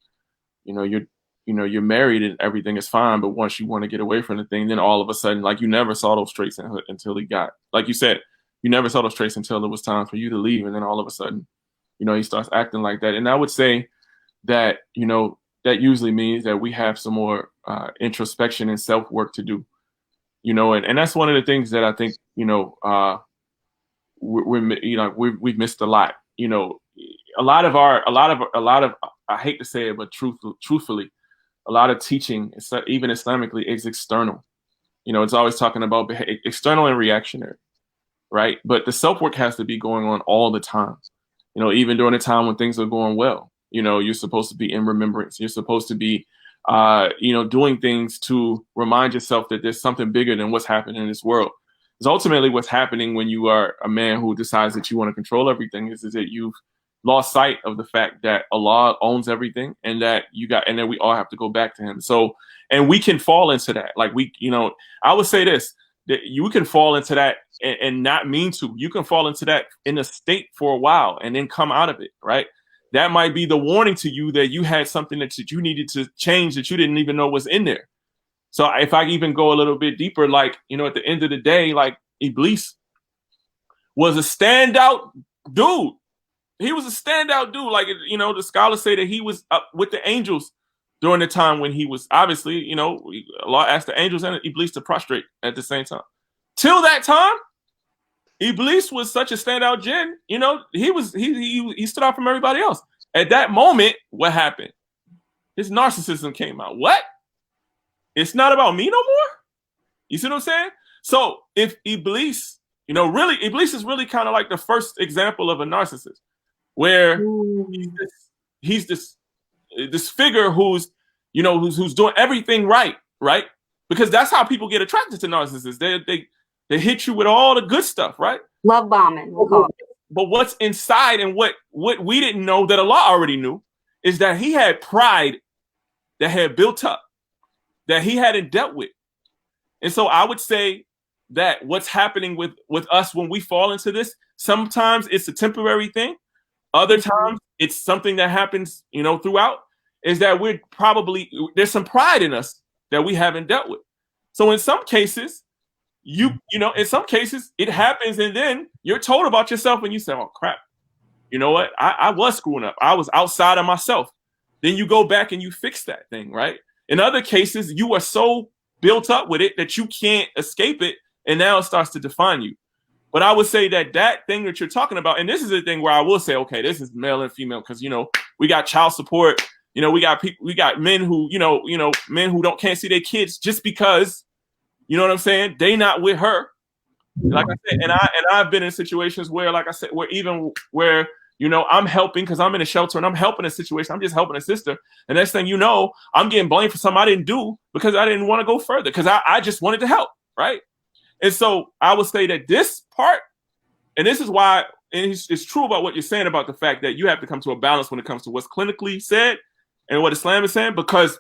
S2: you're married and everything is fine, but once you want to get away from the thing, then all of a sudden, like you never saw those traits until he got, like you said, you never saw those traits until it was time for you to leave, and then all of a sudden, he starts acting like that. And I would say that, that usually means that we have some more introspection and self-work to do, and that's one of the things that I think, we've missed a lot. A lot of I hate to say it, but truthfully, a lot of teaching, even Islamically, is external. It's always talking about external and reactionary, right? But the self-work has to be going on all the time. Even during a time when things are going well. You're supposed to be in remembrance. You're supposed to be, doing things to remind yourself that there's something bigger than what's happening in this world. Because ultimately what's happening when you are a man who decides that you want to control everything is that you've lost sight of the fact that Allah owns everything, and that and then we all have to go back to him. So, and we can fall into that. Like I would say this, that you can fall into that and not mean to. You can fall into that in a state for a while and then come out of it, right? That might be the warning to you that you had something that you needed to change that you didn't even know was in there. So if I even go a little bit deeper, like, at the end of the day, like Iblis was a standout dude. He was a standout dude. Like, the scholars say that he was up with the angels during the time when he was, obviously, Allah asked the angels and Iblis to prostrate at the same time. Till that time, Iblis was such a standout jinn, he stood out from everybody else. At that moment, what happened? His narcissism came out. What? It's not about me no more? You see what I'm saying? So if Iblis, really, Iblis is really kind of like the first example of a narcissist, where he's this figure who's doing everything right? Because that's how people get attracted to narcissists. They hit you with all the good stuff, right?
S1: Love bombing, we'll call it.
S2: But what's inside and what we didn't know that Allah already knew is that he had pride that had built up, that he hadn't dealt with. And so I would say that what's happening with us when we fall into this, sometimes it's a temporary thing. Other times it's something that happens, throughout, is that there's some pride in us that we haven't dealt with. So in some cases, in some cases it happens, and then you're told about yourself and you say, oh crap, you know what? I was screwing up. I was outside of myself. Then you go back and you fix that thing, right? In other cases, you are so built up with it that you can't escape it, and now it starts to define you. But I would say that thing that you're talking about, and this is the thing where I will say, okay, this is male and female, because we got child support, we got people, we got men who, men who can't see their kids just because, you know what I'm saying, they not with her. Like I said, and I've been in situations where, like I said, where I'm helping because I'm in a shelter and I'm helping a situation. I'm just helping a sister. And next thing you know, I'm getting blamed for something I didn't do because I didn't want to go further, because I just wanted to help, right? And so I would say that this part, and this is why, and it's true about what you're saying about the fact that you have to come to a balance when it comes to what's clinically said and what Islam is saying, because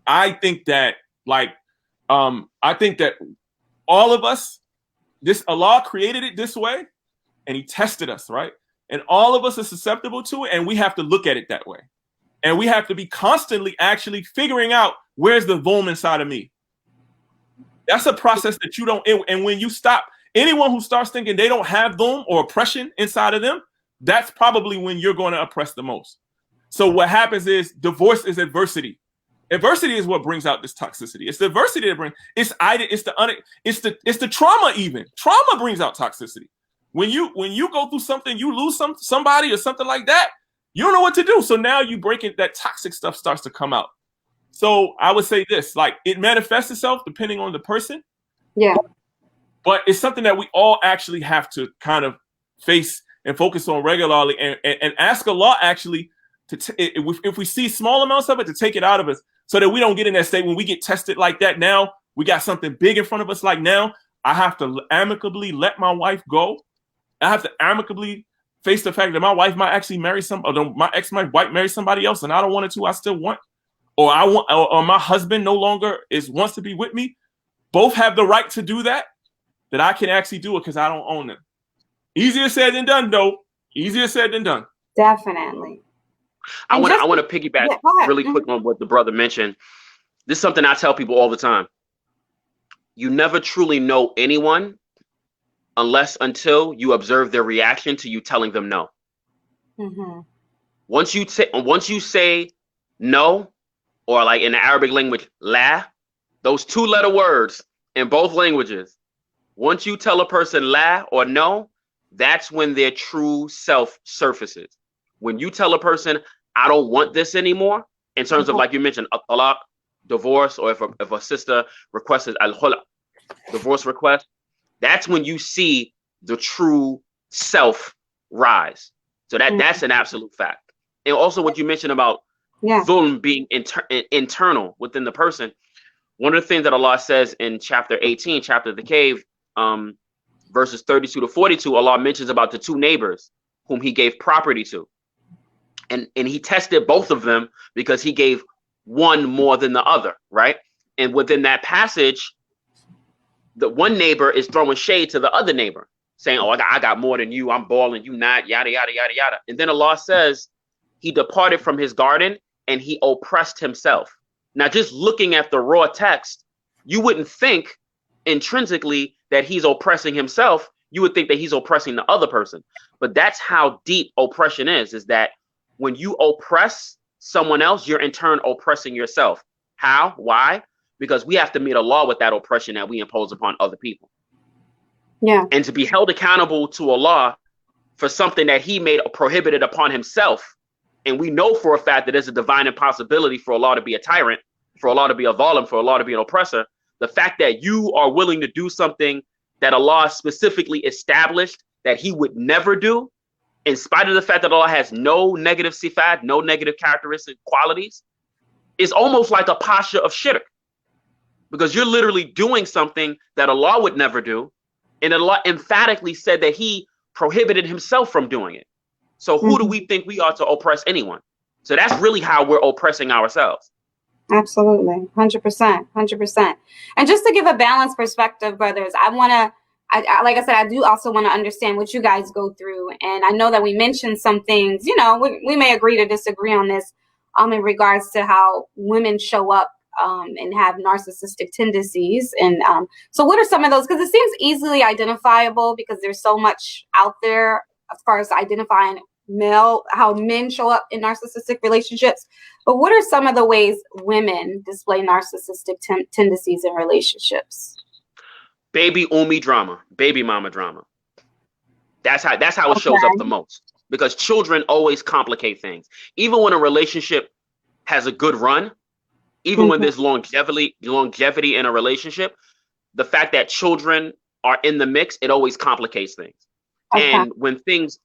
S2: I think that, all of us, Allah created it this way, and he tested us, right? And all of us are susceptible to it, and we have to look at it that way. And we have to be constantly actually figuring out, where's the vuln inside of me? That's a process that you don't, and when you stop, anyone who starts thinking they don't have vuln or oppression inside of them, that's probably when you're going to oppress the most. So what happens is, divorce is adversity. Adversity is what brings out this toxicity. It's the adversity that brings, it's the trauma even. Trauma brings out toxicity. when you go through something, you lose somebody or something like that, you don't know what to do. So now you break it, that toxic stuff starts to come out. So I would say this, like, it manifests itself depending on the person.
S1: Yeah.
S2: But it's something that we all actually have to kind of face and focus on regularly, and ask Allah actually if we see small amounts of it, to take it out of us, so that we don't get in that state when we get tested like that. Now we got something big in front of us. Like, now I have to amicably let my wife go. I have to amicably face the fact that my wife might actually marry my ex might marry somebody else, and I don't want it to. I still want, or my husband no longer wants to be with me. Both have the right to do that. That I can actually do it because I don't own them. Easier said than done, though. Easier said than done.
S1: Definitely.
S3: I want to piggyback really quick on what the brother mentioned. This is something I tell people all the time. You never truly know anyone until you observe their reaction to you telling them no.
S1: Mm-hmm.
S3: Once you say no, or like in the Arabic language, la, those 2-letter words in both languages, once you tell a person la or no, that's when their true self surfaces. When you tell a person, I don't want this anymore, in terms of, like you mentioned, a talaq, divorce, or if a sister requests al-khula, divorce request, that's when you see the true self rise. So that's an absolute fact. And also what you mentioned about zulm being internal within the person. One of the things that Allah says in chapter 18, chapter of the cave, verses 32 to 42, Allah mentions about the 2 neighbors whom he gave property to. And he tested both of them because he gave one more than the other, right? And within that passage, the one neighbor is throwing shade to the other neighbor, saying, oh, I got more than you, I'm balling, you not, yada, yada, yada, yada. And then Allah says he departed from his garden and he oppressed himself. Now, just looking at the raw text, you wouldn't think intrinsically that he's oppressing himself. You would think that he's oppressing the other person. But that's how deep oppression is that when you oppress someone else, you're in turn oppressing yourself. How? Why? Because we have to meet a law with that oppression that we impose upon other people.
S1: Yeah.
S3: And to be held accountable to Allah for something that he made prohibited upon himself. And we know for a fact that there's a divine impossibility for Allah to be a tyrant, for Allah to be a zalim, for Allah to be an oppressor. The fact that you are willing to do something that Allah specifically established that he would never do, in spite of the fact that Allah has no negative sifat, no negative characteristic qualities, is almost like a posture of shirk. Because you're literally doing something that Allah would never do. And Allah emphatically said that he prohibited himself from doing it. So who do we think we are to oppress anyone? So that's really how we're oppressing ourselves.
S1: Absolutely. 100%. 100%. And just to give a balanced perspective, brothers, I like I said, I do also want to understand what you guys go through. And I know that we mentioned some things, we may agree to disagree on this in regards to how women show up and have narcissistic tendencies. And so what are some of those? Because it seems easily identifiable because there's so much out there as far as identifying how men show up in narcissistic relationships. But what are some of the ways women display narcissistic tendencies in relationships?
S3: Baby Umi drama, baby mama drama. That's how it shows up the most, because children always complicate things. Even when a relationship has a good run, even when there's longevity in a relationship, the fact that children are in the mix, it always complicates things. Okay. And when things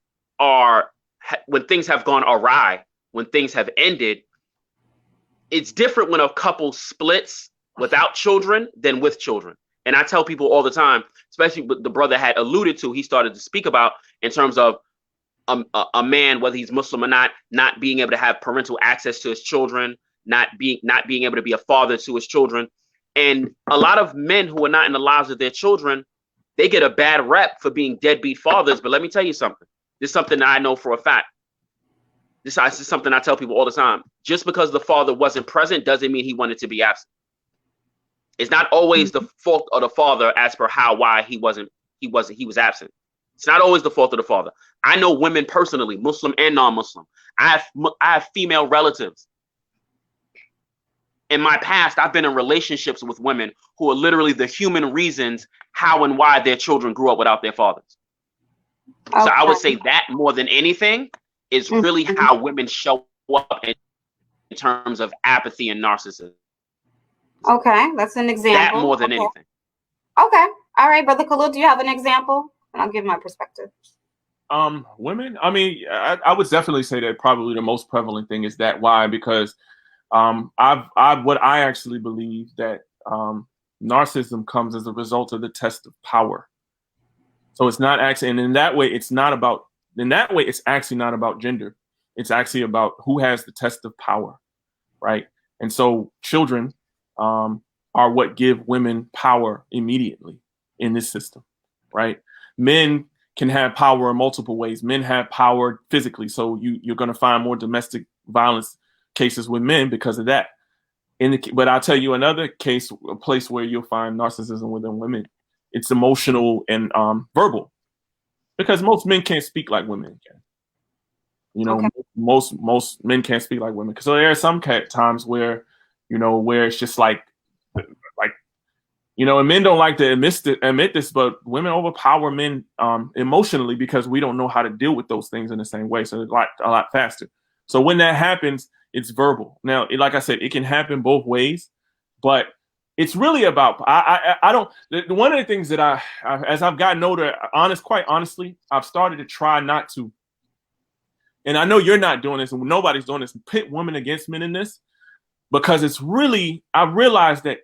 S3: have gone awry, when things have ended, it's different when a couple splits without children than with children. And I tell people all the time, especially what the brother had alluded to, he started to speak about in terms of a man, whether he's Muslim or not being able to have parental access to his children, not being able to be a father to his children. And a lot of men who are not in the lives of their children, they get a bad rep for being deadbeat fathers. But let me tell you something. This is something that I know for a fact. This is something I tell people all the time. Just because the father wasn't present doesn't mean he wanted to be absent. It's not always the fault of the father as per why he was absent. It's not always the fault of the father. I know women personally, Muslim and non-Muslim. I have female relatives. In my past, I've been in relationships with women who are literally the human reasons how and why their children grew up without their fathers. So I would say that more than anything is really how women show up in terms of apathy and narcissism.
S1: Okay, that's an example.
S3: That more than anything.
S1: Okay. All right, Brother Khalil, do you have an example? And I'll give my perspective.
S2: Women, I mean, I would definitely say that probably the most prevalent thing is that. Why? Because what I actually believe that narcissism comes as a result of the test of power. So it's not actually, and in that way, it's actually not about gender. It's actually about who has the test of power, right? And so children are what give women power immediately in this system, right? Men can have power in multiple ways. Men have power physically. So you're going to find more domestic violence cases with men because of that. But I'll tell you another case, a place where you'll find narcissism within women. It's emotional and verbal, because most men can't speak like women can. You know, okay. most men can't speak like women. So there are some times where, where it's just like, and men don't like to admit this, but women overpower men emotionally because we don't know how to deal with those things in the same way. So it's a lot faster. So when that happens, it's verbal. Now, like I said, it can happen both ways, but it's really about, one of the things that as I've gotten older, quite honestly, I've started to try not to, and I know you're not doing this and nobody's doing this, pit women against men in this, because it's really, I realized that,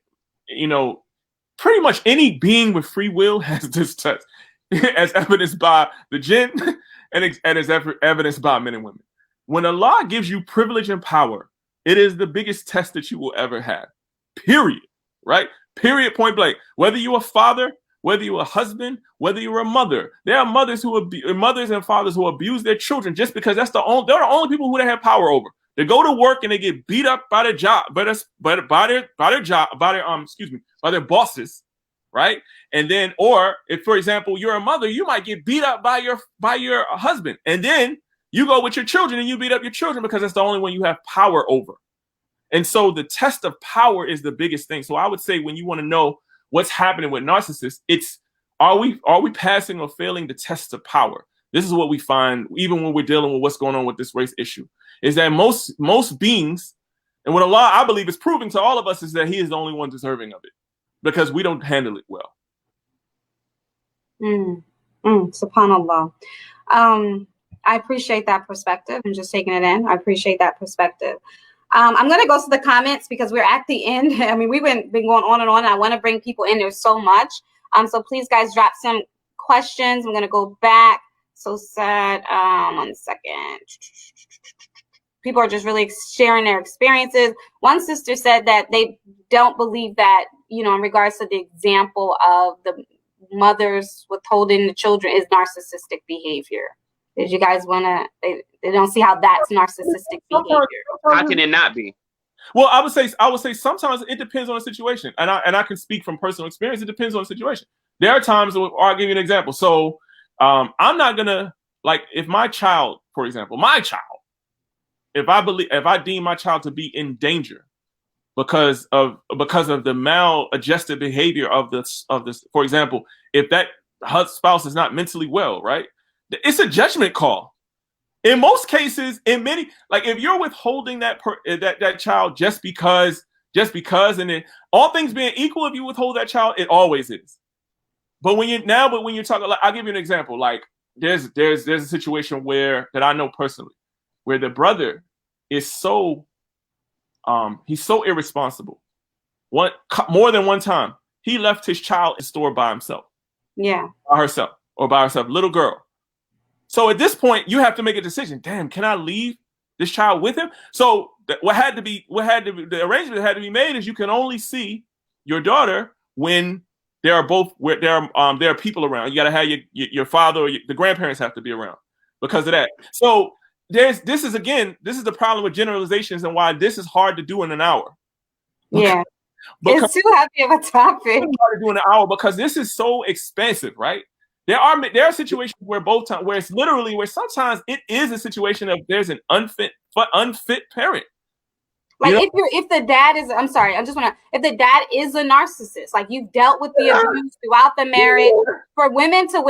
S2: pretty much any being with free will has this test, as evidenced by the jinn and as evidenced by men and women. When Allah gives you privilege and power, it is the biggest test that you will ever have. Period. Right? Period. Point blank. Whether you're a father, whether you're a husband, whether you're a mother, there are mothers and fathers who abuse their children just because they're the only people who they have power over. They go to work and they get beat up by their job, by their bosses, right? And then, or if, for example, you're a mother, you might get beat up by your husband, and then you go with your children and you beat up your children because that's the only one you have power over. And so the test of power is the biggest thing. So I would say when you want to know what's happening with narcissists, it's are we passing or failing the test of power? This is what we find even when we're dealing with what's going on with this race issue, is that most beings, and what Allah, I believe, is proving to all of us, is that He is the only one deserving of it because we don't handle it well.
S1: SubhanAllah. I appreciate that perspective. I'm just taking it in. I appreciate that perspective. I'm going to go to the comments because we're at the end. I mean, we've been going on and on. And I want to bring people in. There's so much. So please, guys, drop some questions. I'm going to go back. So sad. 1 second. People are just really sharing their experiences. One sister said that they don't believe that, in regards to the example of the mothers withholding the children is narcissistic behavior. Did you guys want to? They don't see how that's narcissistic behavior.
S3: How can it not be?
S2: Well, I would say sometimes it depends on the situation, and I can speak from personal experience. It depends on the situation. There are times where I'll give you an example. So I'm not gonna, like, if my child, for example, if I deem my child to be in danger because of the maladjusted behavior of this, for example, if that spouse is not mentally well, right? It's a judgment call. In most cases, in many, like if you're withholding that child just because, and then all things being equal, if you withhold that child, it always is. But when you're talking, like, I'll give you an example. Like there's a situation that I know personally, where the brother is he's so irresponsible. More than one time, he left his child in the store by himself.
S1: Yeah.
S2: By herself, little girl. So at this point, you have to make a decision. Damn, can I leave this child with him? So the arrangement that had to be made is you can only see your daughter when there are people around. You got to have your father or the grandparents have to be around because of that. So this is the problem with generalizations and why this is hard to do in an hour.
S1: Yeah. It's too heavy of a topic.
S2: It's hard to do in an hour because this is so expensive, right? There are situations where it's literally where sometimes it is a situation of there's an unfit parent.
S1: Like if the dad is, I'm sorry, if the dad is a narcissist, like you've dealt with the abuse throughout the marriage, for women to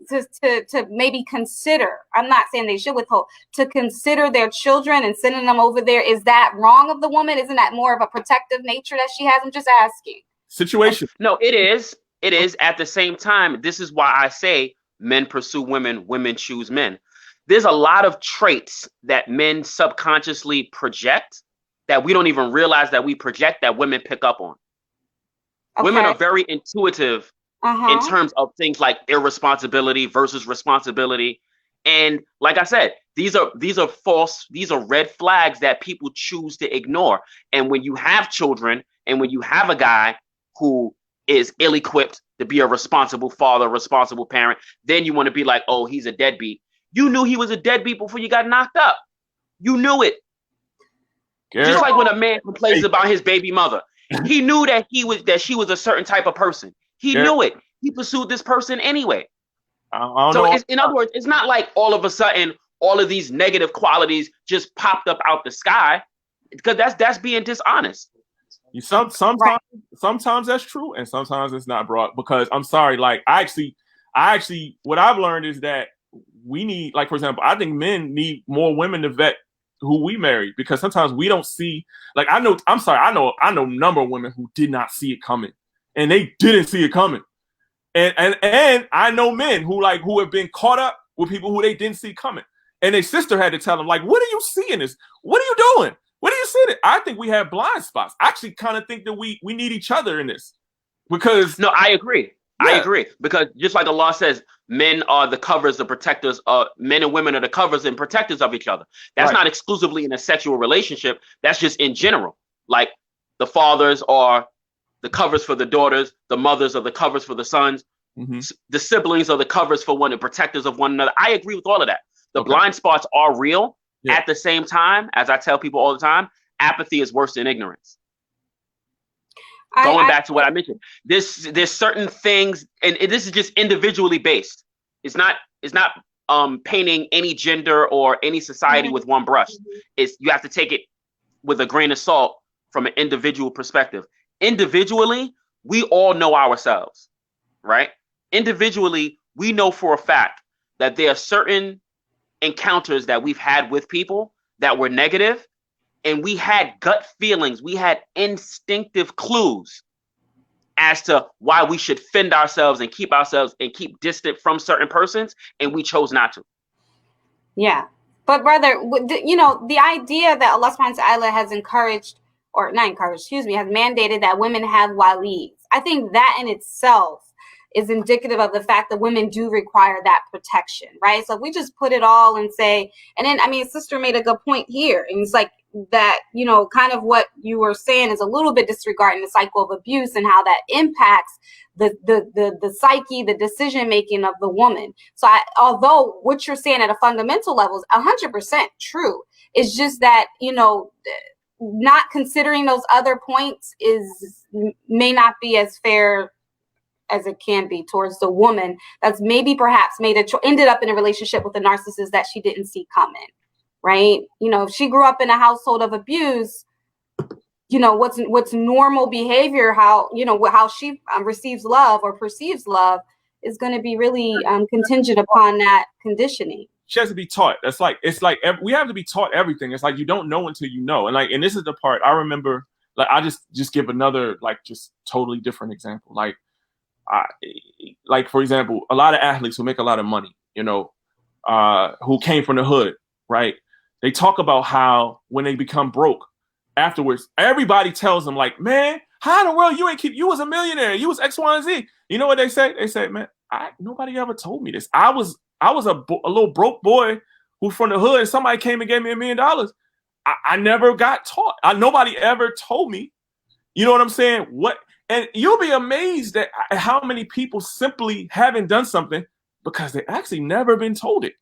S1: to maybe consider, I'm not saying they should withhold, to consider their children and sending them over there, is that wrong of the woman? Isn't that more of a protective nature that she has? I'm just asking.
S2: Situation.
S3: No, it is. It is. At the same time, this is why I say men pursue women, women choose men. There's a lot of traits that men subconsciously project that we don't even realize that we project, that women pick up on. Okay. Women are very intuitive in terms of things like irresponsibility versus responsibility. And like I said, these are false, these are red flags that people choose to ignore. And when you have children and when you have a guy who is ill-equipped to be a responsible father, responsible parent, then you want to be like, oh, he's a deadbeat. You knew he was a deadbeat before you got knocked up. You knew it. Yeah. Just like when a man complains about his baby mother. He knew that she was a certain type of person. He knew it. He pursued this person anyway. So in other words, it's not like all of a sudden all of these negative qualities just popped up out the sky, because that's being dishonest.
S2: Sometimes that's true, and sometimes it's not, bro. Because I'm sorry, like I actually, what I've learned is that we need, like, for example, I think men need more women to vet who we marry, because sometimes we don't see, like, I know a number of women who did not see it coming, and they didn't see it coming. And I know men who have been caught up with people who they didn't see coming. And their sister had to tell them, like, what are you seeing this? What are you doing? What are you seeing? I think we have blind spots. I actually kind of think that we need each other in this. Because
S3: no, I agree. Yeah. I agree. Because just like Allah says, men are the covers, the protectors, men and women are the covers and protectors of each other. That's not exclusively in a sexual relationship. That's just in general. Like the fathers are the covers for the daughters, the mothers are the covers for the sons, the siblings are the covers for one, the protectors of one another. I agree with all of that. The blind spots are real. Yeah. At the same time, as I tell people all the time, apathy is worse than ignorance. Going back to what I mentioned, there's certain things, and this is just individually based. It's not painting any gender or any society with one brush. You have to take it with a grain of salt from an individual perspective. Individually, we all know ourselves, right? Individually, we know for a fact that there are certain encounters that we've had with people that were negative, and we had gut feelings, we had instinctive clues as to why we should fend ourselves and keep distant from certain persons, and we chose not to.
S1: Yeah, but brother, the idea that Allah subhanahu wa ta'ala has encouraged, or not encouraged, has mandated that women have walis, I think that in itself is indicative of the fact that women do require that protection, right? So if we just put it all and say, and then, I mean, sister made a good point here. And it's like that, kind of what you were saying is a little bit disregarding the cycle of abuse and how that impacts the psyche, the decision-making of the woman. So although what you're saying at a fundamental level is 100% true, it's just that, not considering those other points may not be as fair as it can be towards the woman that's maybe perhaps ended up in a relationship with a narcissist that she didn't see coming, right? If she grew up in a household of abuse, what's normal behavior, how she receives love or perceives love is going to be really contingent upon that conditioning.
S2: She has to be taught. It's like we have to be taught everything. It's like you don't know until you know. And this is the part I remember. Like, I just give another just totally different example. Like for example, a lot of athletes who make a lot of money, who came from the hood, right? They talk about how when they become broke afterwards, everybody tells them, like, man, how in the world you was a millionaire, you was X, Y, and Z. You know what they say? They say, man, nobody ever told me this. I was a little broke boy who from the hood, and somebody came and gave me $1 million. I never got taught. Nobody ever told me. You know what I'm saying? And you'll be amazed at how many people simply haven't done something because they actually never been told it.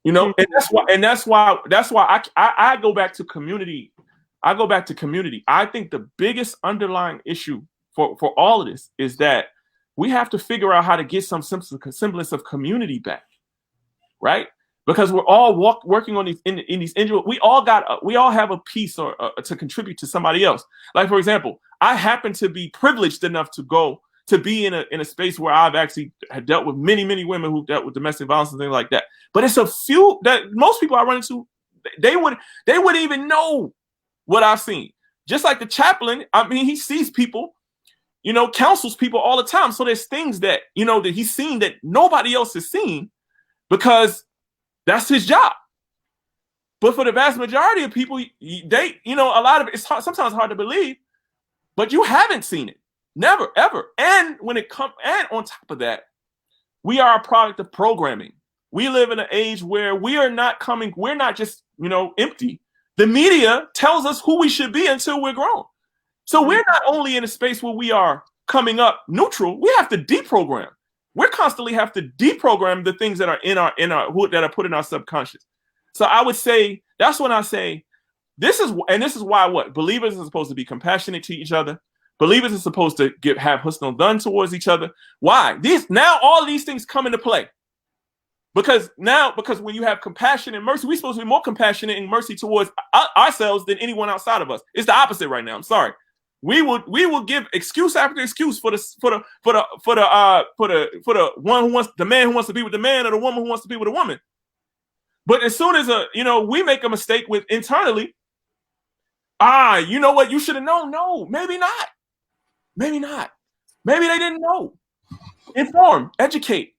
S2: And that's why I go back to community. I think the biggest underlying issue for all of this is that we have to figure out how to get some semblance of community back, right? Because we're all working on these in these individual. We all have a piece or to contribute to somebody else. Like, for example, I happen to be privileged enough to go to be in a space where I've actually had dealt with many women who dealt with domestic violence and things like that. But it's a few that most people I run into, they wouldn't even know what I've seen. Just like the chaplain, I mean, he sees people, counsels people all the time. So there's things that, that he's seen that nobody else has seen because that's his job. But for the vast majority of people, they, a lot of it, it's sometimes hard to believe, but you haven't seen it. Never, ever. And and on top of that, we are a product of programming. We live in an age where we're not just, empty. The media tells us who we should be until we're grown. So we're not only in a space where we are coming up neutral, we have to deprogram. We constantly have to deprogram the things that are that are put in our subconscious. So I would say, that's when I say, this is why what? Believers are supposed to be compassionate to each other. Believers are supposed to have husnul done towards each other. Why? Now all of these things come into play. Because when you have compassion and mercy, we're supposed to be more compassionate and mercy towards ourselves than anyone outside of us. It's the opposite right now. I'm sorry. We will give excuse after excuse for the man who wants to be with the man or the woman who wants to be with a woman. But as soon as we make a mistake with internally, you know what, you should have known. No, maybe not. Maybe not. Maybe they didn't know. Inform, educate.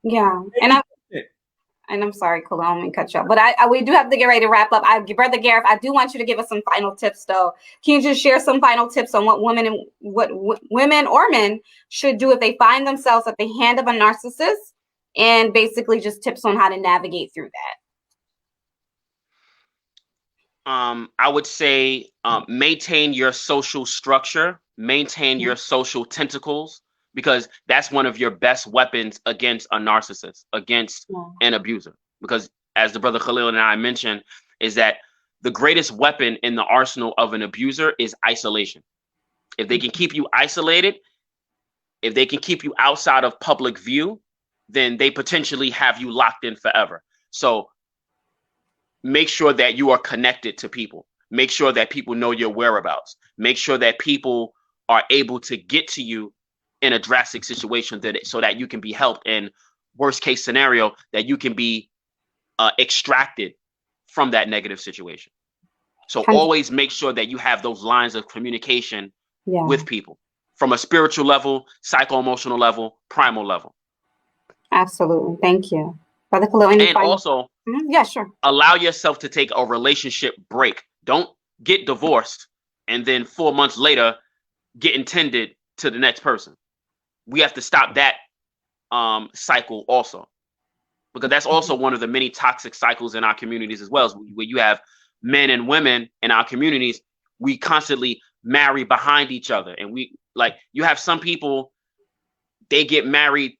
S1: Yeah. And I'm sorry, Khalil, I'm going to cut you off. But we do have to get ready to wrap up. Brother Gareth, I do want you to give us some final tips, though. Can you just share some final tips on what women or men should do if they find themselves at the hand of a narcissist, and basically just tips on how to navigate through that?
S3: I would say maintain your social structure, maintain your social tentacles, because that's one of your best weapons against a narcissist, against an abuser. Because as the brother Khalil and I mentioned, is that the greatest weapon in the arsenal of an abuser is isolation. If they can keep you isolated, if they can keep you outside of public view, then they potentially have you locked in forever. So make sure that you are connected to people. Make sure that people know your whereabouts. Make sure that people are able to get to you in a drastic situation, so that you can be helped, in worst case scenario, that you can be extracted from that negative situation. So always make sure that you have those lines of communication with people from a spiritual level, psycho-emotional level, primal level.
S1: Absolutely. Thank you. Brother Khalil,
S3: and also,
S1: yeah, sure.
S3: Allow yourself to take a relationship break. Don't get divorced and then 4 months later get intended to the next person. We have to stop that cycle also, because that's also one of the many toxic cycles in our communities as well, where you have men and women in our communities. We constantly marry behind each other, and you have some people, they get married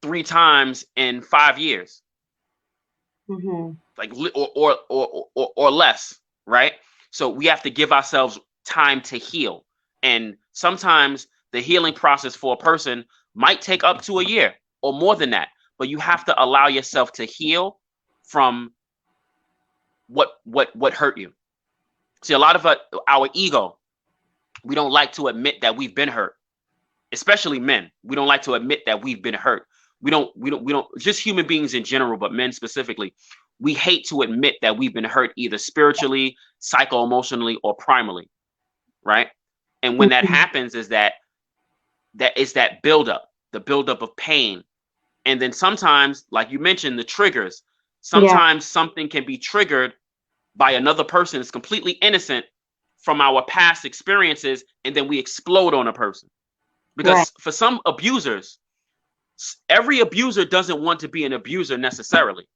S3: 3 times in 5 years, or less, right? So we have to give ourselves time to heal, and sometimes the healing process for a person might take up to a year or more than that, but you have to allow yourself to heal from what hurt you. See, a lot of our ego, we don't like to admit that we've been hurt, especially men. We don't like to admit that we've been hurt. We don't, just human beings in general, but men specifically, we hate to admit that we've been hurt either spiritually, psycho-emotionally, or primally, right? And when that happens, is that is that buildup, the buildup of pain. And then sometimes, like you mentioned, the triggers, sometimes something can be triggered by another person that's completely innocent from our past experiences, and then we explode on a person. Because for some abusers, every abuser doesn't want to be an abuser necessarily,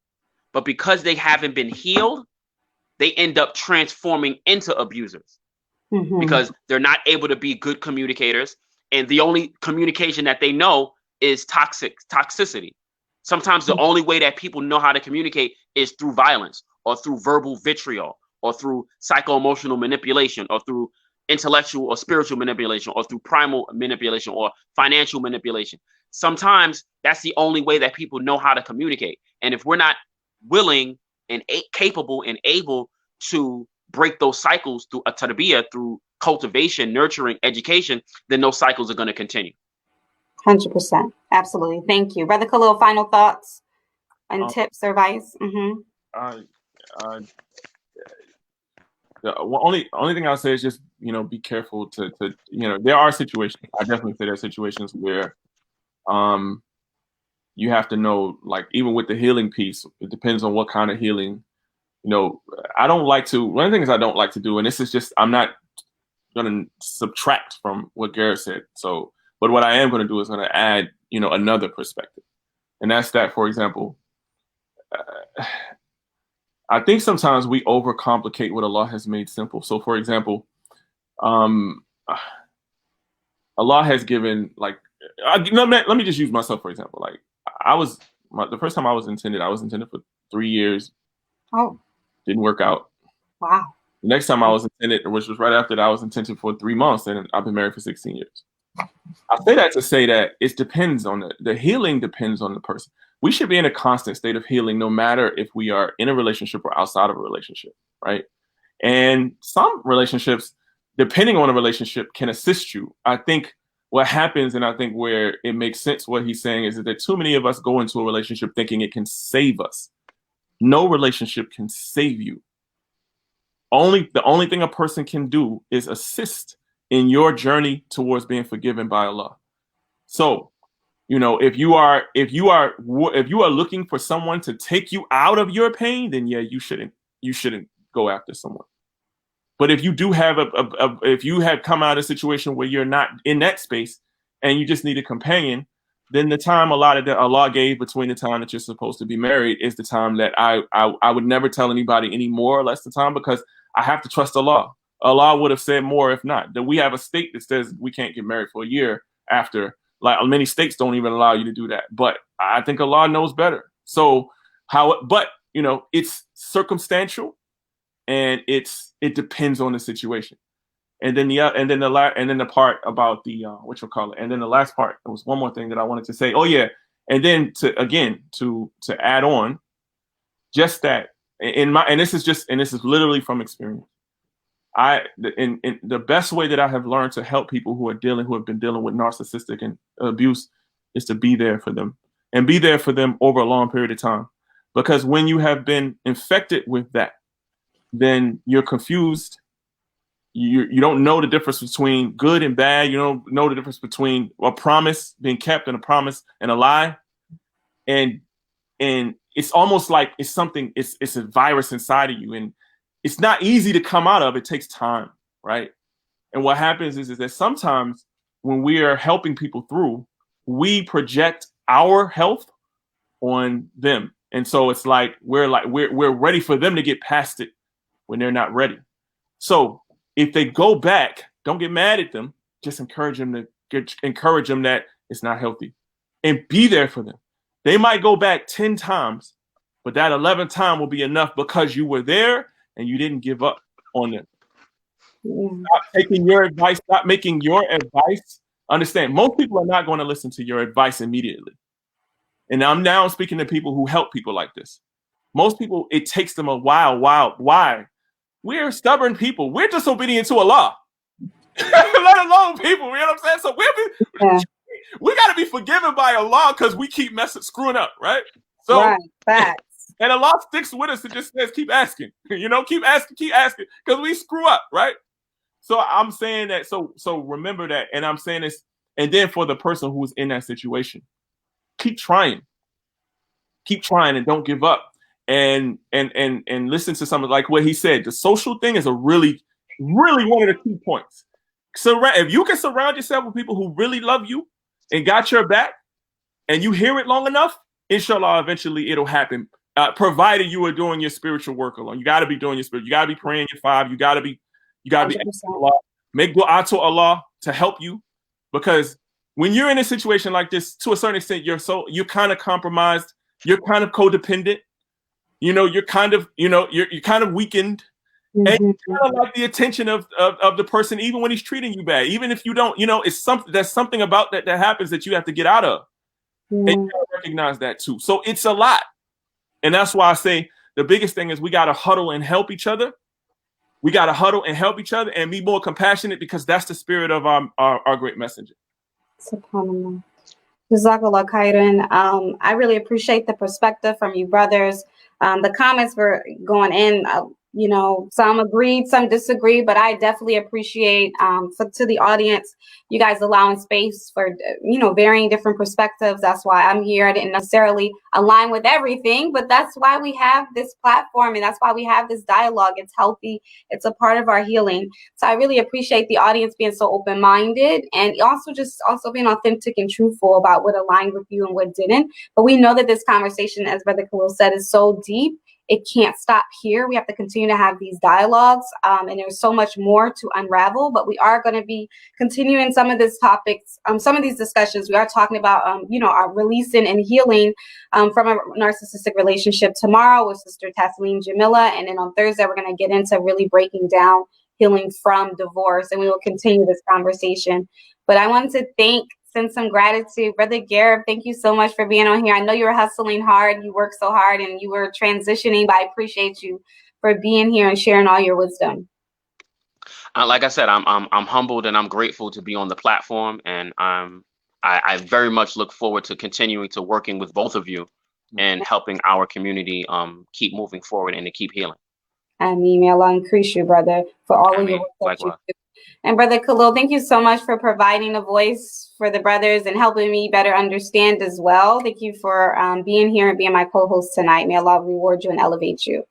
S3: but because they haven't been healed, they end up transforming into abusers because they're not able to be good communicators. And the only communication that they know is toxicity. Sometimes the only way that people know how to communicate is through violence, or through verbal vitriol, or through psycho-emotional manipulation, or through intellectual or spiritual manipulation, or through primal manipulation, or financial manipulation. Sometimes that's the only way that people know how to communicate. And if we're not willing and capable and able to break those cycles through a tarbiyah, through cultivation, nurturing, education, then those cycles are going to continue.
S1: 100%. Absolutely. Thank you. Brother Khalil, final thoughts and tips or advice?
S2: Uh, the only thing I'll say is just, be careful to there are situations. I definitely say there are situations where you have to know, like, even with the healing piece, it depends on what kind of healing. I don't like to, one of the things I don't like to do, and this is just, I'm not going to subtract from what Garrett said. So, but what I am going to do is going to add, another perspective. And that's that, for example, I think sometimes we overcomplicate what Allah has made simple. So, for example, Allah has given, like, let me just use myself, for example. Like, the first time I was intended for 3 years.
S1: Oh.
S2: Didn't work out.
S1: Wow.
S2: The next time I was intended, which was right after that, I was intended for 3 months, and I've been married for 16 years. I say that to say that it depends on the healing depends on the person. We should be in a constant state of healing, no matter if we are in a relationship or outside of a relationship, right? And some relationships, depending on the relationship, can assist you. I think what happens, and I think where it makes sense what he's saying, is that too many of us go into a relationship thinking it can save us. No relationship can save you. The only thing a person can do is assist in your journey towards being forgiven by Allah. So, if you are looking for someone to take you out of your pain, then yeah, you shouldn't go after someone. But if you do have if you have come out of a situation where you're not in that space and you just need a companion, then the time Allah gave between the time that you're supposed to be married is the time that I would never tell anybody any more or less the time, because I have to trust Allah. Allah would have said more if not. That we have a state that says we can't get married for a year after. Like, many states don't even allow you to do that. But I think Allah knows better. So it's circumstantial, and it depends on the situation. And then the part about the and then the last part, there was one more thing that I wanted to say. Oh yeah, and then to add on, just that this is literally from experience. The best way that I have learned to help people who have been dealing with narcissistic and abuse is to be there for them, and be there for them over a long period of time. Because when you have been infected with that, then you're confused. You don't know the difference between good and bad. You don't know the difference between a promise being kept and a promise and a lie. And it's almost like it's a virus inside of you, and it's not easy to come out of. It takes time, right? And what happens is that sometimes when we are helping people through, we project our health on them. And so it's like we're ready for them to get past it when they're not ready. So if they go back, don't get mad at them. Just encourage them that it's not healthy, and be there for them. They might go back 10 times, but that 11th time will be enough because you were there and you didn't give up on them. Stop taking your advice. Stop making your advice. Understand, most people are not going to listen to your advice immediately. And I'm now speaking to people who help people like this. Most people, it takes them a while. Why? We're stubborn people. We're disobedient to Allah. Let alone people. You know what I'm saying? So we got to be forgiven by Allah because we keep screwing up, right? So,
S1: right, facts.
S2: And Allah sticks with us and just says, keep asking. Keep asking because we screw up, right? So I'm saying that. So remember that, and I'm saying this, and then for the person who's in that situation, keep trying, and don't give up. And listen to something like what he said. The social thing is a really, really one of the key points. So if you can surround yourself with people who really love you and got your back, and you hear it long enough, inshallah, eventually it'll happen. Provided you are doing your spiritual work alone. You got to be doing your spirit. You got to be praying your 5. You got to be asking Allah. Make dua to Allah to help you, because when you're in a situation like this, to a certain extent, you're kind of compromised. You're kind of codependent. You're kind of weakened. Mm-hmm. And you kind of like the attention of the person, even when he's treating you bad. Even if you don't, there's something about that happens that you have to get out of. Mm-hmm. And you gotta recognize that too. So it's a lot. And that's why I say the biggest thing is we got to huddle and help each other. We got to huddle and help each other and be more compassionate, because that's the spirit of our great messenger.
S1: SubhanAllah. Jazakallah khairan. I really appreciate the perspective from you brothers. The comments were going in, you know, some agreed, some disagreed, but I definitely appreciate to the audience, you guys allowing space for, you know, varying different perspectives. That's why I'm here. I didn't necessarily align with everything, but that's why we have this platform and that's why we have this dialogue. It's healthy. It's a part of our healing. So I really appreciate the audience being so open-minded and also being authentic and truthful about what aligned with you and what didn't. But we know that this conversation, as Brother Khalil said, is so deep. It can't stop here. We have to continue to have these dialogues, and there's so much more to unravel. But we are going to be continuing some of these topics, some of these discussions. We are talking about, you know, our releasing and healing from a narcissistic relationship tomorrow with Sister Taslim Jamila, and then on Thursday we're going to get into really breaking down healing from divorce, and we will continue this conversation. But I wanted to send some gratitude. Brother Garib, thank you so much for being on here. I know you were hustling hard, you work so hard, and you were transitioning, but I appreciate you for being here and sharing all your wisdom.
S3: Like I said, I'm humbled and I'm grateful to be on the platform, and I very much look forward to continuing to working with both of you and helping our community keep moving forward and to keep healing.
S1: I mean, may Allah increase you, brother, for all of your work that you do. And Brother Khalil, thank you so much for providing a voice for the brothers and helping me better understand as well. Thank you for being here and being my co-host tonight. May Allah reward you and elevate you.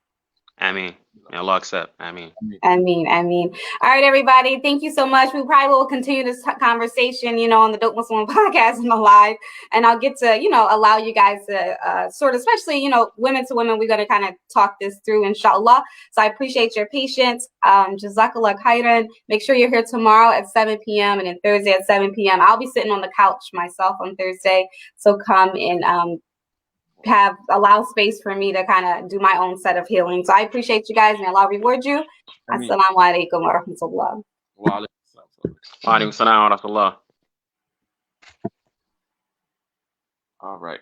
S3: Ameen. May Allah accept. Ameen.
S1: Ameen. Ameen. All right, everybody. Thank you so much. We probably will continue this conversation, you know, on the Dope Muslim podcast and the live. And I'll get to, you know, allow you guys to sort of, especially, you know, women to women, we're going to kind of talk this through, inshallah. So I appreciate your patience. Jazakallah khairan. Make sure you're here tomorrow at 7 p.m. and then Thursday at 7 p.m. I'll be sitting on the couch myself on Thursday. So come and allow space for me to kind of do my own set of healing. So I appreciate you guys and Allah reward you. Assalamu alaikum wa rahmatullah.
S3: Wa alaikum salam wa rahmatullah.
S2: All right.